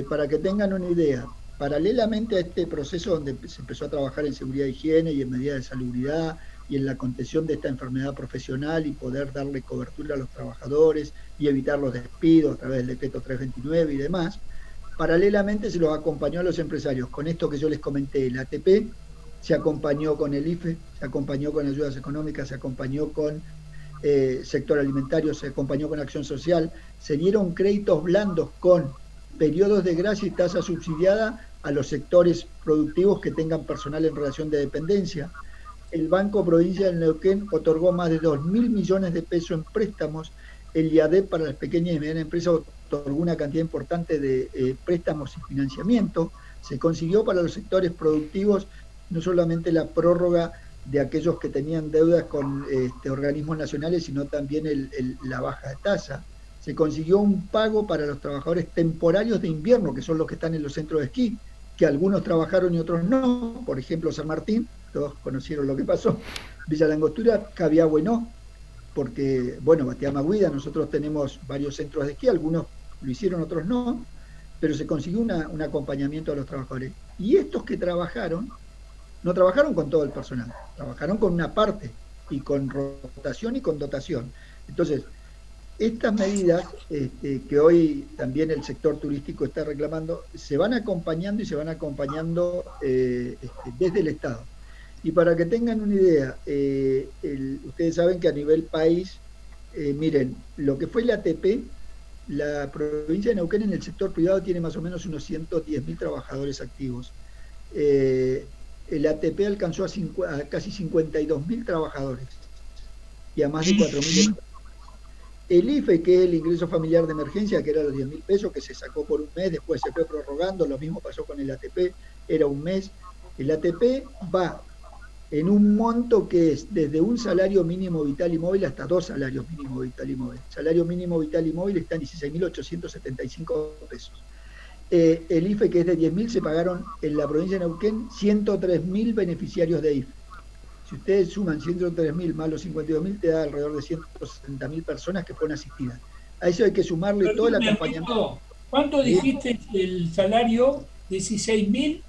S4: Para que tengan una idea, paralelamente a este proceso donde se empezó a trabajar en seguridad e higiene y en medidas de salubridad y en la contención de esta enfermedad profesional y poder darle cobertura a los trabajadores y evitar los despidos a través del decreto 329 y demás, paralelamente se los acompañó a los empresarios con esto que yo les comenté. El ATP se acompañó con el IFE, se acompañó con ayudas económicas, se acompañó con sector alimentario, se acompañó con acción social, se dieron créditos blandos con periodos de gracia y tasa subsidiada a los sectores productivos que tengan personal en relación de dependencia. El Banco Provincia del Neuquén otorgó más de 2.000 millones de pesos en préstamos. El IADEP para las pequeñas y medianas empresas otorgó una cantidad importante de préstamos y financiamiento. Se consiguió para los sectores productivos no solamente la prórroga de aquellos que tenían deudas con organismos nacionales, sino también la baja de tasa. Se consiguió un pago para los trabajadores temporarios de invierno, que son los que están en los centros de esquí, que algunos trabajaron y otros no. Por ejemplo, San Martín, todos conocieron lo que pasó. Villa Langostura, Cabiahue no, porque, bueno, Batiamaguida, nosotros tenemos varios centros de esquí, algunos lo hicieron, otros no, pero se consiguió un acompañamiento a los trabajadores. Y estos que trabajaron, no trabajaron con todo el personal, trabajaron con una parte, y con rotación y con dotación. Entonces, estas medidas que hoy también el sector turístico está reclamando, se van acompañando y se van acompañando desde el Estado. Y para que tengan una idea, ustedes saben que a nivel país, miren, lo que fue la ATP, la provincia de Neuquén en el sector privado tiene más o menos unos 110.000 trabajadores activos. El ATP alcanzó a casi 52.000 trabajadores y a más de 4.000. El IFE, que es el ingreso familiar de emergencia, que era los 10.000 pesos, que se sacó por un mes, después se fue prorrogando, lo mismo pasó con el ATP, era un mes. El ATP va en un monto que es desde un salario mínimo vital y móvil hasta 2 salarios mínimo vital y móvil. Salario mínimo vital y móvil está en 16.875 pesos. El IFE, que es de 10.000, se pagaron en la provincia de Neuquén 103.000 beneficiarios de IFE. Si ustedes suman 103.000 más los 52.000, te da alrededor de 160.000 personas que fueron asistidas. A eso hay que sumarle todo el acompañamiento.
S7: ¿Cuánto dijiste el salario? 16.000.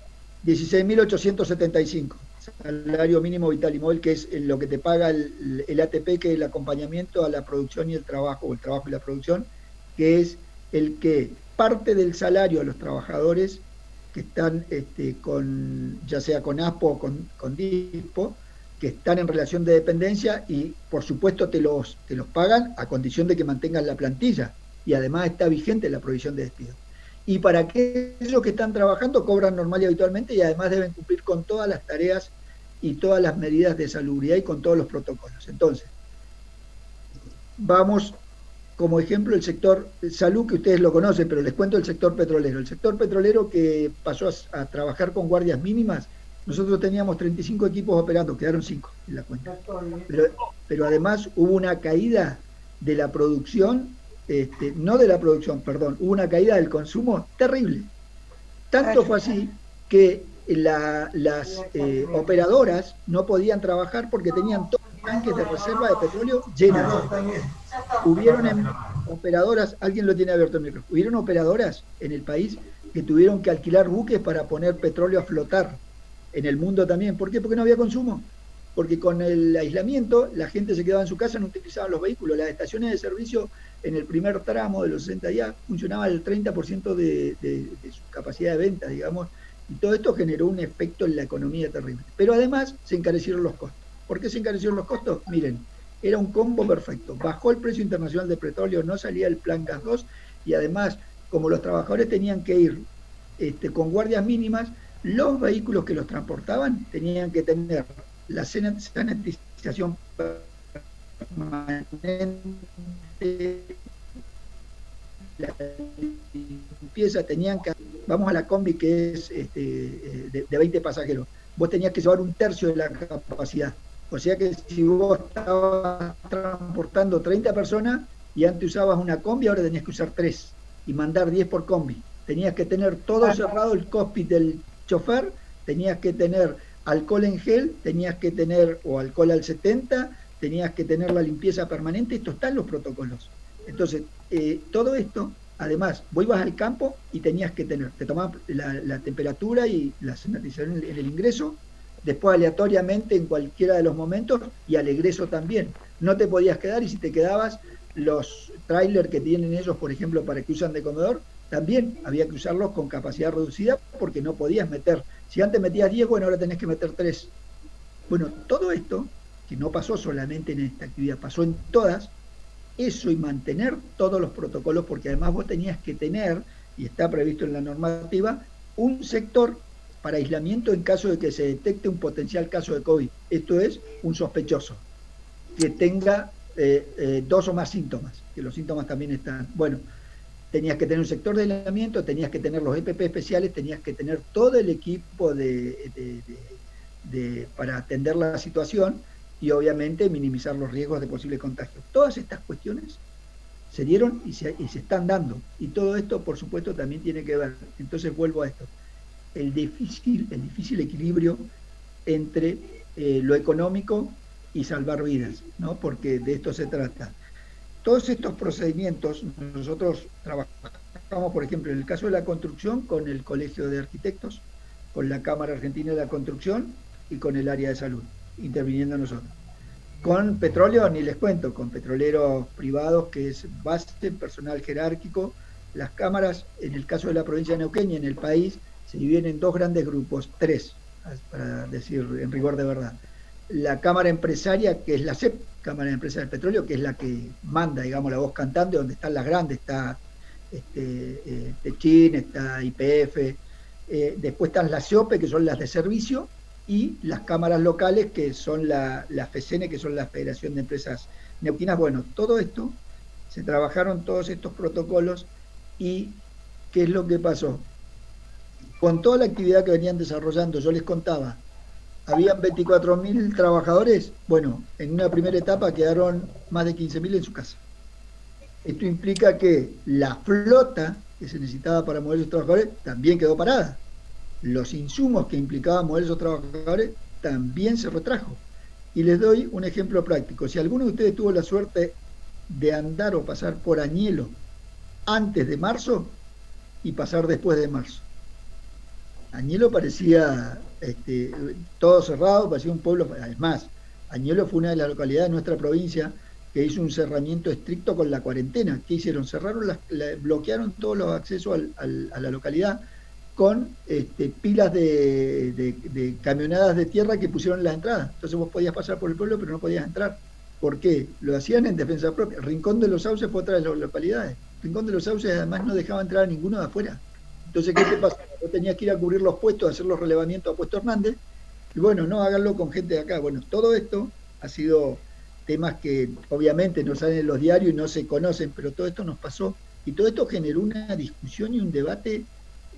S4: 16.875. Salario mínimo vital y móvil, que es lo que te paga el ATP, que es el acompañamiento a la producción y el trabajo, o el trabajo y la producción, que es el que parte del salario a los trabajadores que están ya sea con ASPO o con DISPO, que están en relación de dependencia, y por supuesto te los pagan a condición de que mantengan la plantilla, y además está vigente la provisión de despido. Y para aquellos que están trabajando cobran normal y habitualmente, y además deben cumplir con todas las tareas y todas las medidas de salubridad y con todos los protocolos. Entonces, vamos como ejemplo el sector salud, que ustedes lo conocen, pero les cuento el sector petrolero. El sector petrolero, que pasó a trabajar con guardias mínimas, nosotros teníamos 35 equipos operando, quedaron 5 en la cuenta. Pero además hubo una caída de la producción, no de la producción, perdón, hubo una caída del consumo terrible. Tanto fue así que las operadoras no podían trabajar porque tenían todos los tanques de reserva de petróleo llenos. Hubieron operadoras, alguien lo tiene abierto el micrófono, hubieron operadoras en el país que tuvieron que alquilar buques para poner petróleo a flotar en el mundo también. ¿Por qué? Porque no había consumo. Porque con el aislamiento la gente se quedaba en su casa, no utilizaban los vehículos. Las estaciones de servicio en el primer tramo de los 60 días funcionaban el 30% de su capacidad de venta, digamos, y todo esto generó un efecto en la economía terrible. Pero además se encarecieron los costos. ¿Por qué se encarecieron los costos? Miren, era un combo perfecto. Bajó el precio internacional del petróleo, no salía el plan Gas 2, y además, como los trabajadores tenían que ir con guardias mínimas, los vehículos que los transportaban tenían que tener la sanitización permanente, la limpieza, tenían que... Vamos a la combi, que es de 20 pasajeros. Vos tenías que llevar un tercio de la capacidad. O sea que si vos estabas transportando 30 personas y antes usabas una combi, ahora tenías que usar 3 y mandar 10 por combi. Tenías que tener todo cerrado, el cockpit del chofer, tenías que tener alcohol en gel, tenías que tener, o alcohol al 70, tenías que tener la limpieza permanente. Esto está en los protocolos. Entonces, todo esto, además, vos ibas al campo y tenías que tener, te tomaban la temperatura y la sanitización en el ingreso, después aleatoriamente en cualquiera de los momentos, y al egreso también. No te podías quedar, y si te quedabas, los trailers que tienen ellos, por ejemplo, para que usan de comedor, también había que usarlos con capacidad reducida, porque no podías meter, si antes metías 10, bueno, ahora tenés que meter 3. Bueno, todo esto, que no pasó solamente en esta actividad, pasó en todas, eso, y mantener todos los protocolos, porque además vos tenías que tener, y está previsto en la normativa, un sector para aislamiento en caso de que se detecte un potencial caso de COVID. Esto es un sospechoso, que tenga 2 o más síntomas, que los síntomas también están... Bueno, tenías que tener un sector de aislamiento, tenías que tener los EPP especiales, tenías que tener todo el equipo para atender la situación, y obviamente minimizar los riesgos de posible contagio. Todas estas cuestiones se dieron y se están dando, y todo esto, por supuesto, también tiene que ver. Entonces vuelvo a esto, el difícil equilibrio entre lo económico y salvar vidas, ¿no? Porque de esto se trata. Todos estos procedimientos, nosotros trabajamos, por ejemplo, en el caso de la construcción, con el Colegio de Arquitectos, con la Cámara Argentina de la Construcción y con el área de salud, interviniendo nosotros. Con petróleo, ni les cuento, con petroleros privados, que es base, personal jerárquico. Las cámaras, en el caso de la provincia de Neuquén y en el país, se dividen en 2 grandes grupos, 3. para decir en rigor de verdad. La Cámara Empresaria, que es la CEP, Cámara de Empresas del Petróleo, que es la que manda, digamos, la voz cantante, donde están las grandes, está Techin, está YPF, después están las CIOPE, que son las de servicio, y las cámaras locales, que son la FECENE, que son la Federación de Empresas Neuquinas. Bueno, todo esto, se trabajaron todos estos protocolos, y ¿qué es lo que pasó? Con toda la actividad que venían desarrollando, yo les contaba, habían 24.000 trabajadores, bueno, en una primera etapa quedaron más de 15.000 en su casa. Esto implica que la flota que se necesitaba para mover esos trabajadores también quedó parada. Los insumos que implicaban mover esos trabajadores también se retrajo. Y les doy un ejemplo práctico. Si alguno de ustedes tuvo la suerte de andar o pasar por Añelo antes de marzo y pasar después de marzo, Añelo parecía todo cerrado, parecía un pueblo. Además, Añelo fue una de las localidades de nuestra provincia que hizo un cerramiento estricto con la cuarentena. ¿Qué hicieron? Bloquearon todos los accesos a la localidad con pilas de camionadas de tierra que pusieron en las entradas. Entonces vos podías pasar por el pueblo, pero no podías entrar. ¿Por qué? Lo hacían en defensa propia. Rincón de los Sauces fue otra de las localidades. Rincón de los Sauces además no dejaba entrar a ninguno de afuera. Entonces, ¿qué te pasa? Vos tenías que ir a cubrir los puestos, a hacer los relevamientos a Puesto Hernández, y bueno, no, háganlo con gente de acá. Bueno, todo esto ha sido temas que obviamente no salen en los diarios y no se conocen, pero todo esto nos pasó, y todo esto generó una discusión y un debate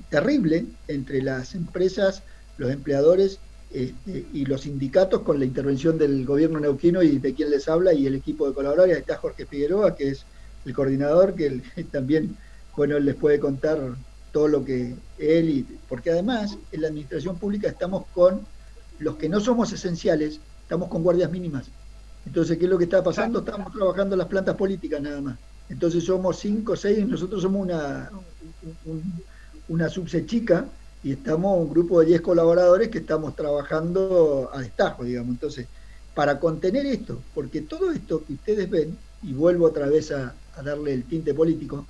S4: terrible entre las empresas, los empleadores y los sindicatos, con la intervención del gobierno neuquino y de quien les habla y el equipo de colaboradores. Ahí está Jorge Figueroa, que es el coordinador, que también, bueno, él les puede contar todo lo que él, porque además en la administración pública estamos con los que no somos esenciales, estamos con guardias mínimas. Entonces, ¿qué es lo que está pasando? Estamos trabajando en las plantas políticas nada más. Entonces somos 5 o 6, nosotros somos una subse chica, y estamos un grupo de 10 colaboradores que estamos trabajando a destajo, digamos. Entonces, para contener esto, porque todo esto que ustedes ven, y vuelvo otra vez a darle el tinte político,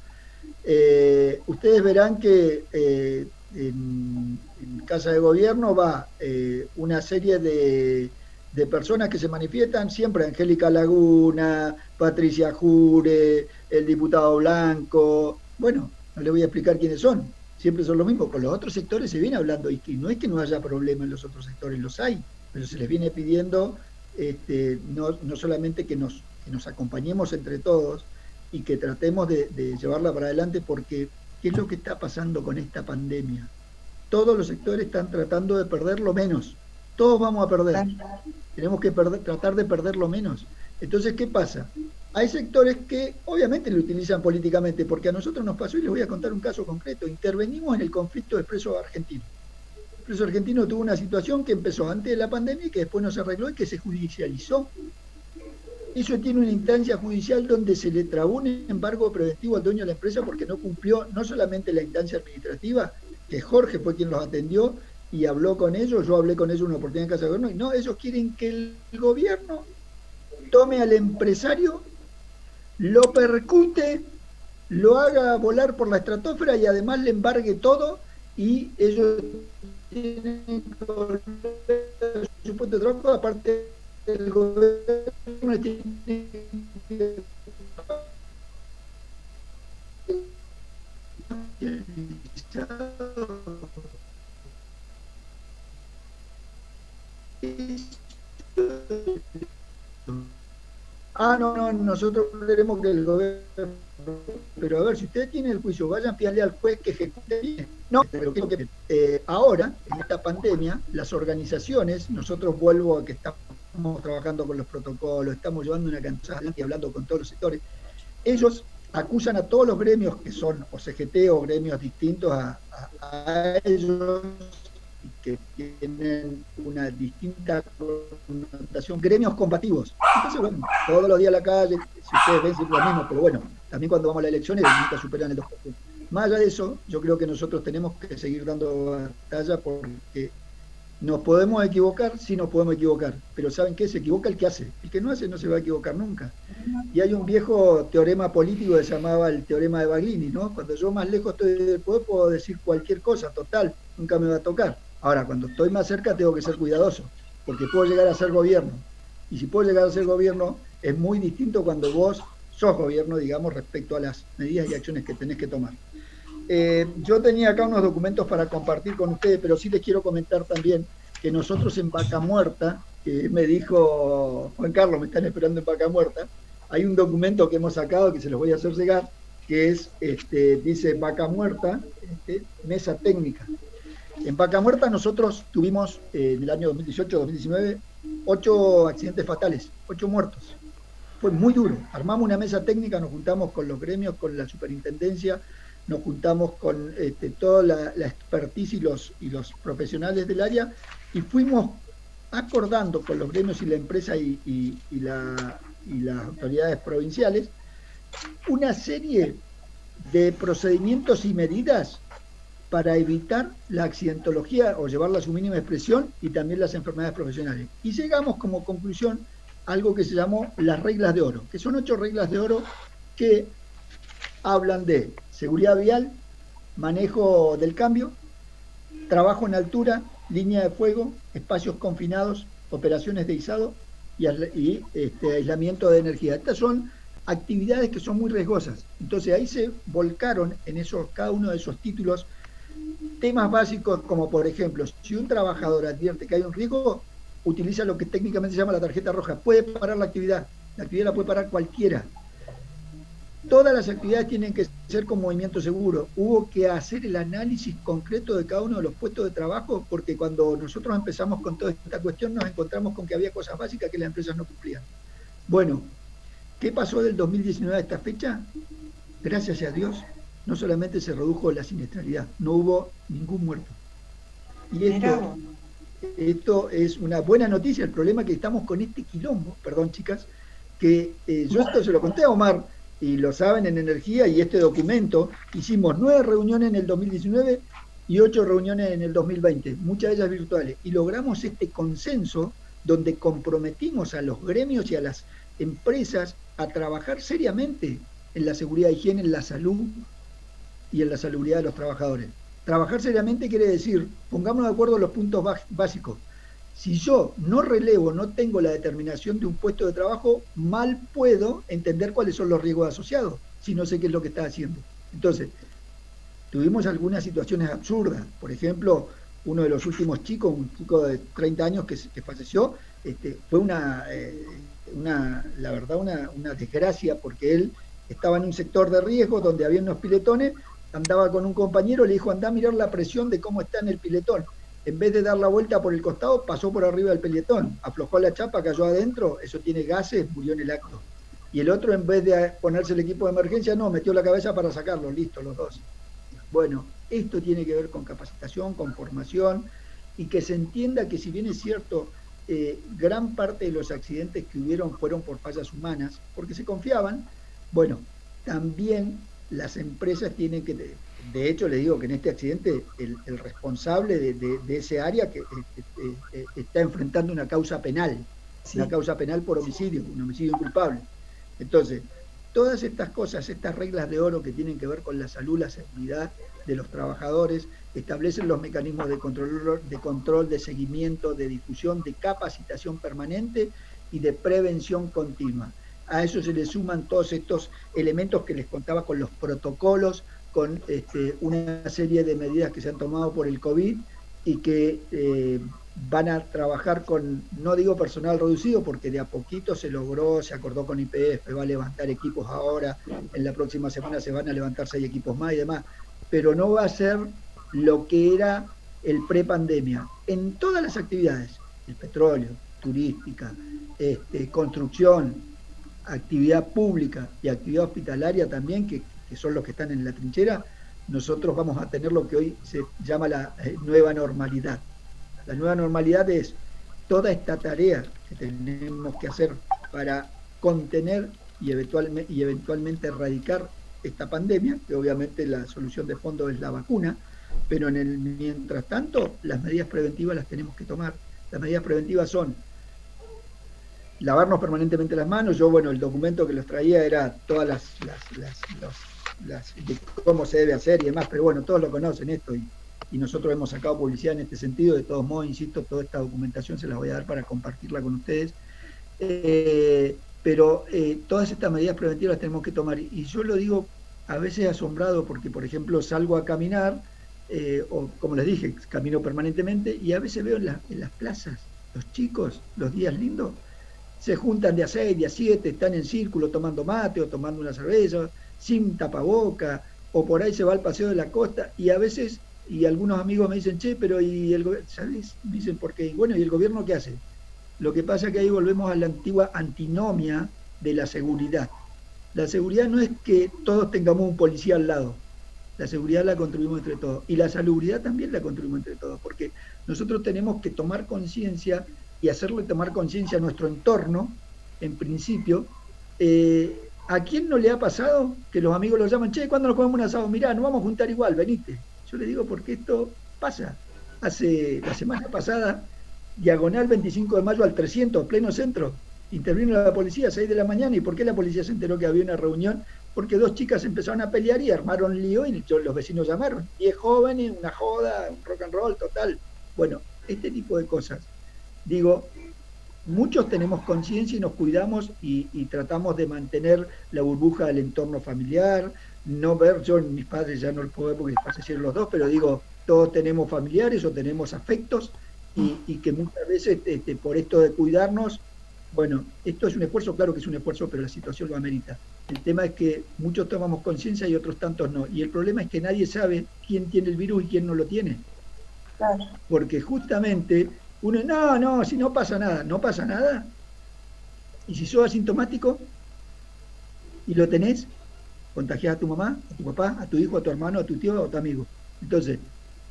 S4: ustedes verán que en Casa de Gobierno va una serie de personas que se manifiestan, siempre Angélica Laguna, Patricia Jure, el diputado Blanco. Bueno, no les voy a explicar quiénes son, siempre son los mismos. Con los otros sectores se viene hablando, y no es que no haya problema en los otros sectores, los hay, pero se les viene pidiendo no solamente que nos acompañemos entre todos y que tratemos de llevarla para adelante, porque ¿qué es lo que está pasando con esta pandemia? Todos los sectores están tratando de perder lo menos. Todos vamos a perder. Tenemos que tratar de perder lo menos. Entonces, ¿qué pasa? Hay sectores que obviamente lo utilizan políticamente, porque a nosotros nos pasó, y les voy a contar un caso concreto. Intervenimos en el conflicto de Expreso Argentino. Expreso Argentino tuvo una situación que empezó antes de la pandemia y que después no se arregló y que se judicializó. Eso tiene una instancia judicial donde se le trabó un embargo preventivo al dueño de la empresa porque no cumplió no solamente la instancia administrativa, que Jorge fue quien los atendió y habló con ellos, yo hablé con ellos una oportunidad en Casa de Gobierno, y no, ellos quieren que el gobierno tome al empresario, lo percute, lo haga volar por la estratosfera y además le embargue todo, y ellos tienen que volver a su puesto de trabajo, aparte el gobierno tiene que no, nosotros queremos que el gobierno, pero a ver, si usted tiene el juicio, vayan a pídale al juez que ejecute bien. No, pero ahora, en esta pandemia, las organizaciones, nosotros vuelvo a que estamos trabajando con los protocolos, estamos llevando una cantidad y hablando con todos los sectores, ellos acusan a todos los gremios que son o CGT o gremios distintos a ellos, que tienen una distinta connotación, gremios combativos. Entonces, bueno, todos los días a la calle, si ustedes ven, siempre lo mismo, pero bueno, también cuando vamos a las elecciones nunca superan el 2%. Más allá de eso, yo creo que nosotros tenemos que seguir dando batalla, porque nos podemos equivocar, sí nos podemos equivocar, pero ¿saben qué? Se equivoca el que hace. El que no hace no se va a equivocar nunca. Y hay un viejo teorema político que se llamaba el teorema de Baglini, ¿no? Cuando yo más lejos estoy del poder puedo decir cualquier cosa, total, nunca me va a tocar. Ahora, cuando estoy más cerca tengo que ser cuidadoso, porque puedo llegar a ser gobierno. Y si puedo llegar a ser gobierno, es muy distinto cuando vos sos gobierno, digamos, respecto a las medidas y acciones que tenés que tomar. Yo tenía acá unos documentos para compartir con ustedes, pero sí les quiero comentar también que nosotros en Vaca Muerta, que me dijo Juan Carlos, me están esperando en Vaca Muerta, hay un documento que hemos sacado que se los voy a hacer llegar, que es, dice Vaca Muerta, mesa técnica. En Vaca Muerta nosotros tuvimos en el año 2018-2019 8 accidentes fatales, 8 muertos. Fue muy duro. Armamos una mesa técnica, nos juntamos con los gremios, con la superintendencia, nos juntamos con toda la expertise y los profesionales del área y fuimos acordando con los gremios y la empresa y las autoridades provinciales una serie de procedimientos y medidas para evitar la accidentología o llevarla a su mínima expresión y también las enfermedades profesionales. Y llegamos como conclusión a algo que se llamó las reglas de oro, que son 8 reglas de oro que hablan de seguridad vial, manejo del cambio, trabajo en altura, línea de fuego, espacios confinados, operaciones de izado y aislamiento de energía. Estas son actividades que son muy riesgosas. Entonces ahí se volcaron en cada uno de esos títulos temas básicos como, por ejemplo, si un trabajador advierte que hay un riesgo, utiliza lo que técnicamente se llama la tarjeta roja. Puede parar la actividad la puede parar cualquiera. Todas las actividades tienen que ser con movimiento seguro. Hubo que hacer el análisis concreto de cada uno de los puestos de trabajo, porque cuando nosotros empezamos con toda esta cuestión nos encontramos con que había cosas básicas que las empresas no cumplían. Bueno, ¿qué pasó del 2019 a esta fecha? Gracias a Dios, no solamente se redujo la siniestralidad, no hubo ningún muerto. Y esto es una buena noticia. El problema es que estamos con este quilombo, perdón chicas, que yo esto se lo conté a Omar, y lo saben en Energía, y este documento, hicimos 9 reuniones en el 2019 y 8 reuniones en el 2020, muchas de ellas virtuales, y logramos este consenso donde comprometimos a los gremios y a las empresas a trabajar seriamente en la seguridad e higiene, en la salud y en la salubridad de los trabajadores. Trabajar seriamente quiere decir, pongámonos de acuerdo en los puntos básicos. Si yo no relevo, no tengo la determinación de un puesto de trabajo, mal puedo entender cuáles son los riesgos asociados, si no sé qué es lo que está haciendo. Entonces, tuvimos algunas situaciones absurdas. Por ejemplo, uno de los últimos chicos, un chico de 30 años que falleció, fue una desgracia, porque él estaba en un sector de riesgo donde había unos piletones, andaba con un compañero, le dijo, andá a mirar la presión de cómo está en el piletón. En vez de dar la vuelta por el costado, pasó por arriba del piletón, aflojó la chapa, cayó adentro, eso tiene gases, murió en el acto. Y el otro, en vez de ponerse el equipo de emergencia, no, metió la cabeza para sacarlo, listo, los dos. Bueno, esto tiene que ver con capacitación, con formación, y que se entienda que si bien es cierto, gran parte de los accidentes que hubieron fueron por fallas humanas, porque se confiaban, bueno, también las empresas tienen que... De hecho, les digo que en este accidente el responsable de ese área que está enfrentando una causa penal, una causa penal por homicidio, un homicidio inculpable. Entonces, todas estas cosas, estas reglas de oro que tienen que ver con la salud, la seguridad de los trabajadores, establecen los mecanismos de control, de seguimiento, de difusión, de capacitación permanente y de prevención continua. A eso se le suman todos estos elementos que les contaba con los protocolos, con una serie de medidas que se han tomado por el COVID y que van a trabajar con, no digo personal reducido, porque de a poquito se logró, se acordó con YPF, va a levantar equipos ahora, en la próxima semana se van a levantar 6 equipos más y demás, pero no va a ser lo que era el pre-pandemia. En todas las actividades, el petróleo, turística, construcción, actividad pública y actividad hospitalaria también, que son los que están en la trinchera, nosotros vamos a tener lo que hoy se llama la nueva normalidad. La nueva normalidad es toda esta tarea que tenemos que hacer para contener y eventualmente erradicar esta pandemia, que obviamente la solución de fondo es la vacuna, pero mientras tanto las medidas preventivas las tenemos que tomar. Las medidas preventivas son lavarnos permanentemente las manos. Yo, bueno, el documento que los traía era todas de cómo se debe hacer y demás, pero bueno, todos lo conocen esto y y nosotros hemos sacado publicidad en este sentido. De todos modos, insisto, toda esta documentación se las voy a dar para compartirla con ustedes. Pero todas estas medidas preventivas las tenemos que tomar, y yo lo digo a veces asombrado porque, por ejemplo, salgo a caminar, o como les dije, camino permanentemente, y a veces veo en las plazas, los chicos, los días lindos, se juntan de a 6, de a 7, están en círculo tomando mate o tomando una cerveza, sin tapaboca, o por ahí se va al paseo de la costa, y a veces, y algunos amigos me dicen, che, pero ¿y el gobierno? ¿Sabes? Me dicen, ¿por qué? Bueno, ¿y el gobierno qué hace? Lo que pasa es que ahí volvemos a la antigua antinomia de la seguridad. La seguridad no es que todos tengamos un policía al lado. La seguridad la construimos entre todos. Y la salubridad también la construimos entre todos. Porque nosotros tenemos que tomar conciencia y hacerle tomar conciencia a nuestro entorno, en principio. ¿A quién no le ha pasado que los amigos lo llaman, che, ¿cuándo nos comemos un asado? Mirá, nos vamos a juntar igual, venite. Yo le digo porque esto pasa. La semana pasada, diagonal 25 de mayo al 300, pleno centro, intervino la policía a 6 de la mañana. ¿Y por qué la policía se enteró que había una reunión? Porque dos chicas empezaron a pelear y armaron lío y los vecinos llamaron. 10 jóvenes, una joda, un rock and roll total. Bueno, este tipo de cosas. Digo, muchos tenemos conciencia y nos cuidamos y tratamos de mantener la burbuja del entorno familiar, no ver, yo mis padres ya no los puedo ver porque fallecieron los dos, pero digo, todos tenemos familiares o tenemos afectos y que muchas veces por esto de cuidarnos, bueno, esto es un esfuerzo, claro que es un esfuerzo, pero la situación lo amerita. El tema es que muchos tomamos conciencia y otros tantos no. Y el problema es que nadie sabe quién tiene el virus y quién no lo tiene. Claro. Porque justamente uno, no, si no pasa nada, no pasa nada. Y si sos asintomático y lo tenés, contagiás a tu mamá, a tu papá, a tu hijo, a tu hermano, a tu tío o a tu amigo. Entonces,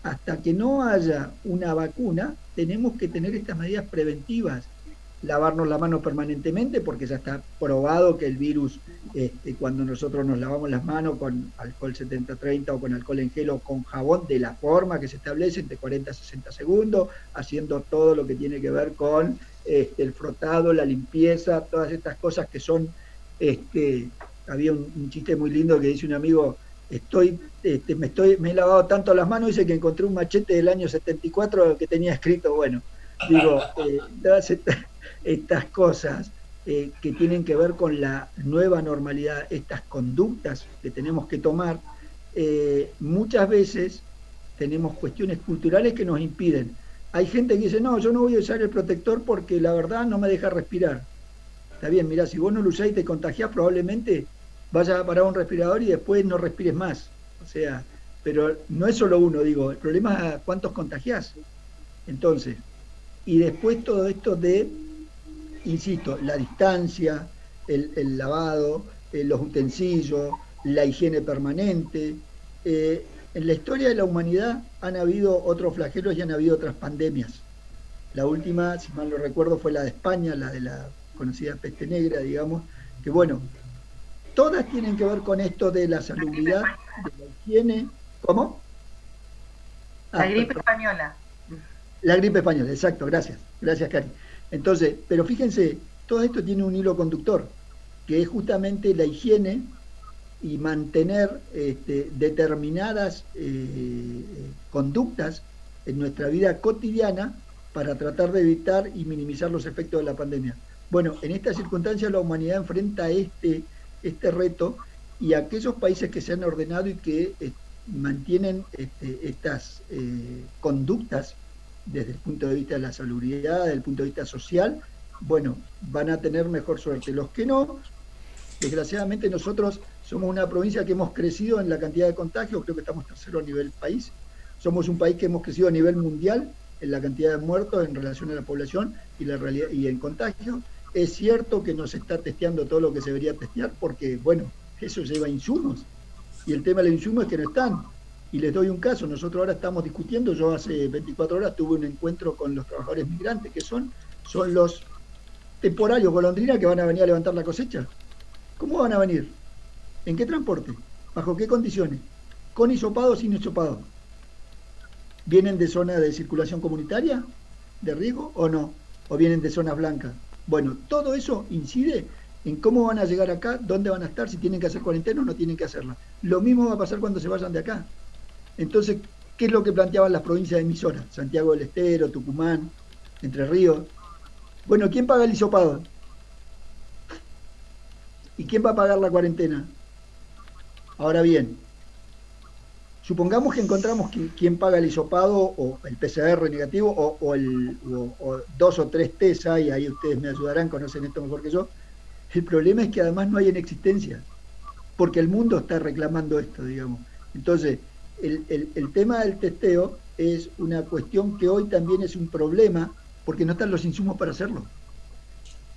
S4: hasta que no haya una vacuna, tenemos que tener estas medidas preventivas. Lavarnos la mano permanentemente, porque ya está probado que el virus, cuando nosotros nos lavamos las manos con alcohol 70-30 o con alcohol en gel o con jabón, de la forma que se establece, entre 40 a 60 segundos, haciendo todo lo que tiene que ver con el frotado, la limpieza, todas estas cosas que son, había un chiste muy lindo que dice un amigo, me he lavado tanto las manos, dice que encontré un machete del año 74 que tenía escrito, bueno, digo, estas cosas que tienen que ver con la nueva normalidad, estas conductas que tenemos que tomar, muchas veces tenemos cuestiones culturales que nos impiden. Hay gente que dice, no, yo no voy a usar el protector porque la verdad no me deja respirar. Está bien, mirá, si vos no lo usás y te contagiás, probablemente vayas a parar un respirador y después no respires más. O sea, pero no es solo uno, digo, el problema es cuántos contagiás. Entonces, y después todo esto de, insisto, la distancia, el lavado, los utensilios, la higiene permanente. En la historia de la humanidad han habido otros flagelos y han habido otras pandemias. La última, si mal no recuerdo, fue la de España, la de la conocida peste negra, digamos, que bueno, todas tienen que ver con esto de la salubridad, de la higiene. ¿Cómo?
S11: La gripe española.
S4: La gripe española, exacto, gracias, Cari. Entonces, pero fíjense, todo esto tiene un hilo conductor, que es justamente la higiene y mantener determinadas conductas en nuestra vida cotidiana para tratar de evitar y minimizar los efectos de la pandemia. Bueno, en estas circunstancias la humanidad enfrenta este reto, y aquellos países que se han ordenado y que mantienen estas conductas desde el punto de vista de la salubridad, desde el punto de vista social, bueno, van a tener mejor suerte. Los que no, desgraciadamente nosotros somos una provincia que hemos crecido en la cantidad de contagios, creo que estamos tercero a nivel país, somos un país que hemos crecido a nivel mundial en la cantidad de muertos en relación a la población y la realidad y en contagio. Es cierto que no se está testeando todo lo que se debería testear porque, bueno, eso lleva insumos, y el tema de los insumos es que no están. Y les doy un caso, nosotros ahora estamos discutiendo, yo hace 24 horas tuve un encuentro con los trabajadores migrantes, que son los temporarios golondrinas que van a venir a levantar la cosecha. ¿Cómo van a venir? ¿En qué transporte? ¿Bajo qué condiciones? ¿Con hisopado o sin hisopado? ¿Vienen de zona de circulación comunitaria, de riesgo o no? ¿O vienen de zonas blancas? Bueno, todo eso incide en cómo van a llegar acá, dónde van a estar, si tienen que hacer cuarentena o no tienen que hacerla. Lo mismo va a pasar cuando se vayan de acá. Entonces, ¿Qué es lo que planteaban las provincias emisoras? Santiago del Estero, Tucumán, Entre Ríos. Bueno, ¿quién paga el hisopado? ¿Y quién va a pagar la cuarentena? Ahora bien, supongamos que encontramos quién paga el hisopado o el PCR negativo o 2 o 3 test hay, ahí ustedes me ayudarán, conocen esto mejor que yo. El problema es que además no hay en existencia, porque el mundo está reclamando esto, digamos. Entonces, el tema del testeo es una cuestión que hoy también es un problema, porque no están los insumos para hacerlo.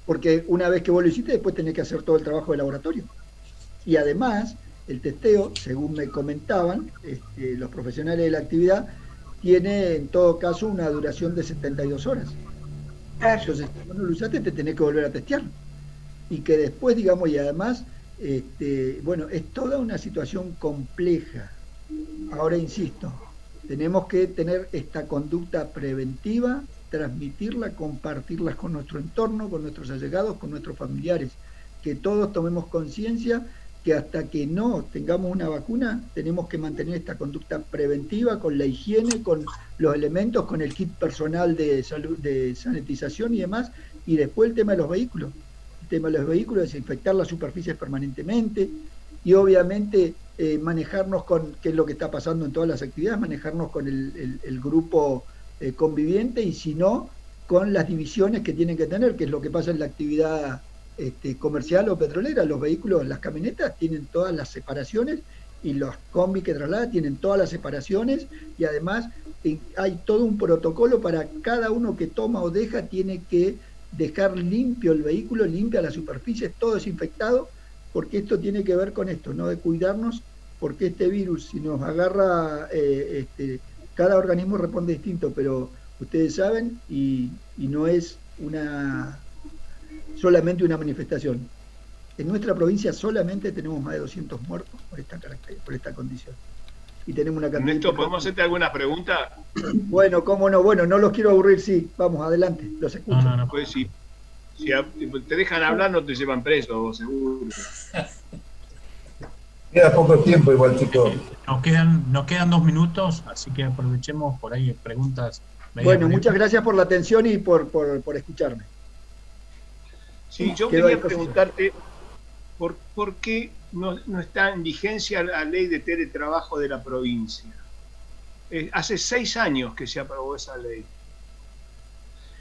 S4: Porque una vez que vos lo hiciste, después tenés que hacer todo el trabajo de laboratorio. Y además, el testeo, según me comentaban los profesionales de la actividad, tiene en todo caso una duración de 72 horas. Entonces, si vos no lo usaste, te tenés que volver a testear. Y que después, digamos, y además, bueno, es toda una situación compleja. Ahora insisto, tenemos que tener esta conducta preventiva, transmitirla, compartirla con nuestro entorno, con nuestros allegados, con nuestros familiares, que todos tomemos conciencia que hasta que no tengamos una vacuna, tenemos que mantener esta conducta preventiva con la higiene, con los elementos, con el kit personal de salud, de sanitización y demás, y después el tema de los vehículos. El tema de los vehículos, desinfectar las superficies permanentemente, y obviamente manejarnos con, que es lo que está pasando en todas las actividades, manejarnos con el grupo conviviente, y si no, con las divisiones que tienen que tener, que es lo que pasa en la actividad comercial o petrolera. Los vehículos, las camionetas tienen todas las separaciones, y los combis que trasladan tienen todas las separaciones, y además hay todo un protocolo para cada uno que toma o deja, tiene que dejar limpio el vehículo, limpia las superficies, todo desinfectado, porque esto tiene que ver con esto, ¿no? De cuidarnos, porque este virus, si nos agarra, cada organismo responde distinto, pero ustedes saben, y no es solamente una manifestación. En nuestra provincia solamente tenemos más de 200 muertos por esta condición. Y tenemos una cantidad.
S10: Ernesto, ¿podemos hacerte alguna pregunta?
S4: Bueno, cómo no, bueno, no los quiero aburrir, sí, vamos, adelante, los escucho.
S10: No. Pues si te dejan hablar no te llevan preso, seguro.
S5: Queda poco tiempo igual, chicos.
S3: Nos quedan 2 minutos, así que aprovechemos por ahí preguntas.
S4: Bueno, muchas gracias por la atención y por escucharme.
S10: Sí, yo quería preguntarte por qué no está en vigencia la ley de teletrabajo de la provincia. Hace 6 años que se aprobó esa ley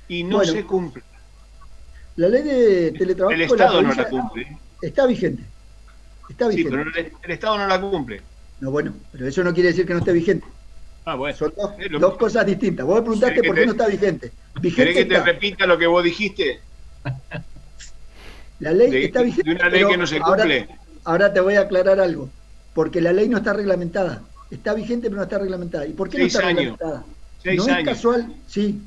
S10: y no se cumple.
S4: La ley de teletrabajo
S10: el Estado no la cumple.
S4: Está vigente.
S10: Sí, pero el Estado no la cumple.
S4: No, bueno, pero eso no quiere decir que no esté vigente.
S10: Ah, bueno.
S4: Son dos cosas distintas. Vos me preguntaste por qué no está vigente.
S10: ¿Querés que te repita lo que vos dijiste?
S4: La ley está vigente.
S10: De una ley que no se cumple.
S4: Ahora te voy a aclarar algo. Porque la ley no está reglamentada. Está vigente, pero no está reglamentada. ¿Y por qué no está reglamentada?
S10: 6
S4: no
S10: años.
S4: Es casual, sí.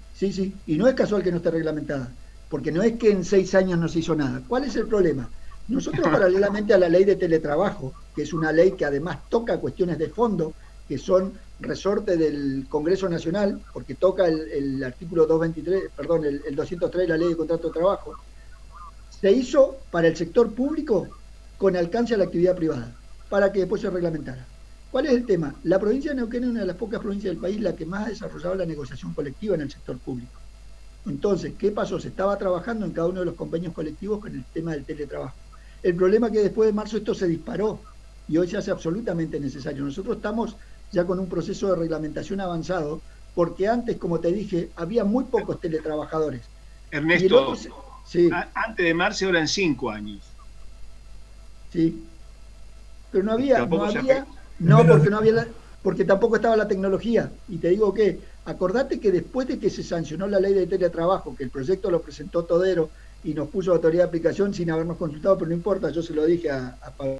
S4: Y no es casual que no esté reglamentada. Porque no es que en 6 años no se hizo nada. ¿Cuál es el problema? Nosotros, paralelamente a la ley de teletrabajo, que es una ley que además toca cuestiones de fondo, que son resorte del Congreso Nacional, porque toca el artículo 223, perdón, el 203 de la ley de contrato de trabajo, se hizo para el sector público con alcance a la actividad privada, para que después se reglamentara. ¿Cuál es el tema? La provincia de Neuquén es una de las pocas provincias del país la que más ha desarrollado la negociación colectiva en el sector público. Entonces, ¿qué pasó? Se estaba trabajando en cada uno de los convenios colectivos con el tema del teletrabajo. El problema es que después de marzo esto se disparó y hoy se hace absolutamente necesario. Nosotros estamos ya con un proceso de reglamentación avanzado, porque antes, como te dije, había muy pocos teletrabajadores.
S10: Ernesto,
S4: sí.
S10: Antes de marzo eran 5 años.
S4: Sí. Pero no había, porque tampoco estaba la tecnología. Y te digo que, acordate que después de que se sancionó la ley de teletrabajo, que el proyecto lo presentó Todero y nos puso autoridad de aplicación sin habernos consultado, pero no importa, yo se lo dije a Pablo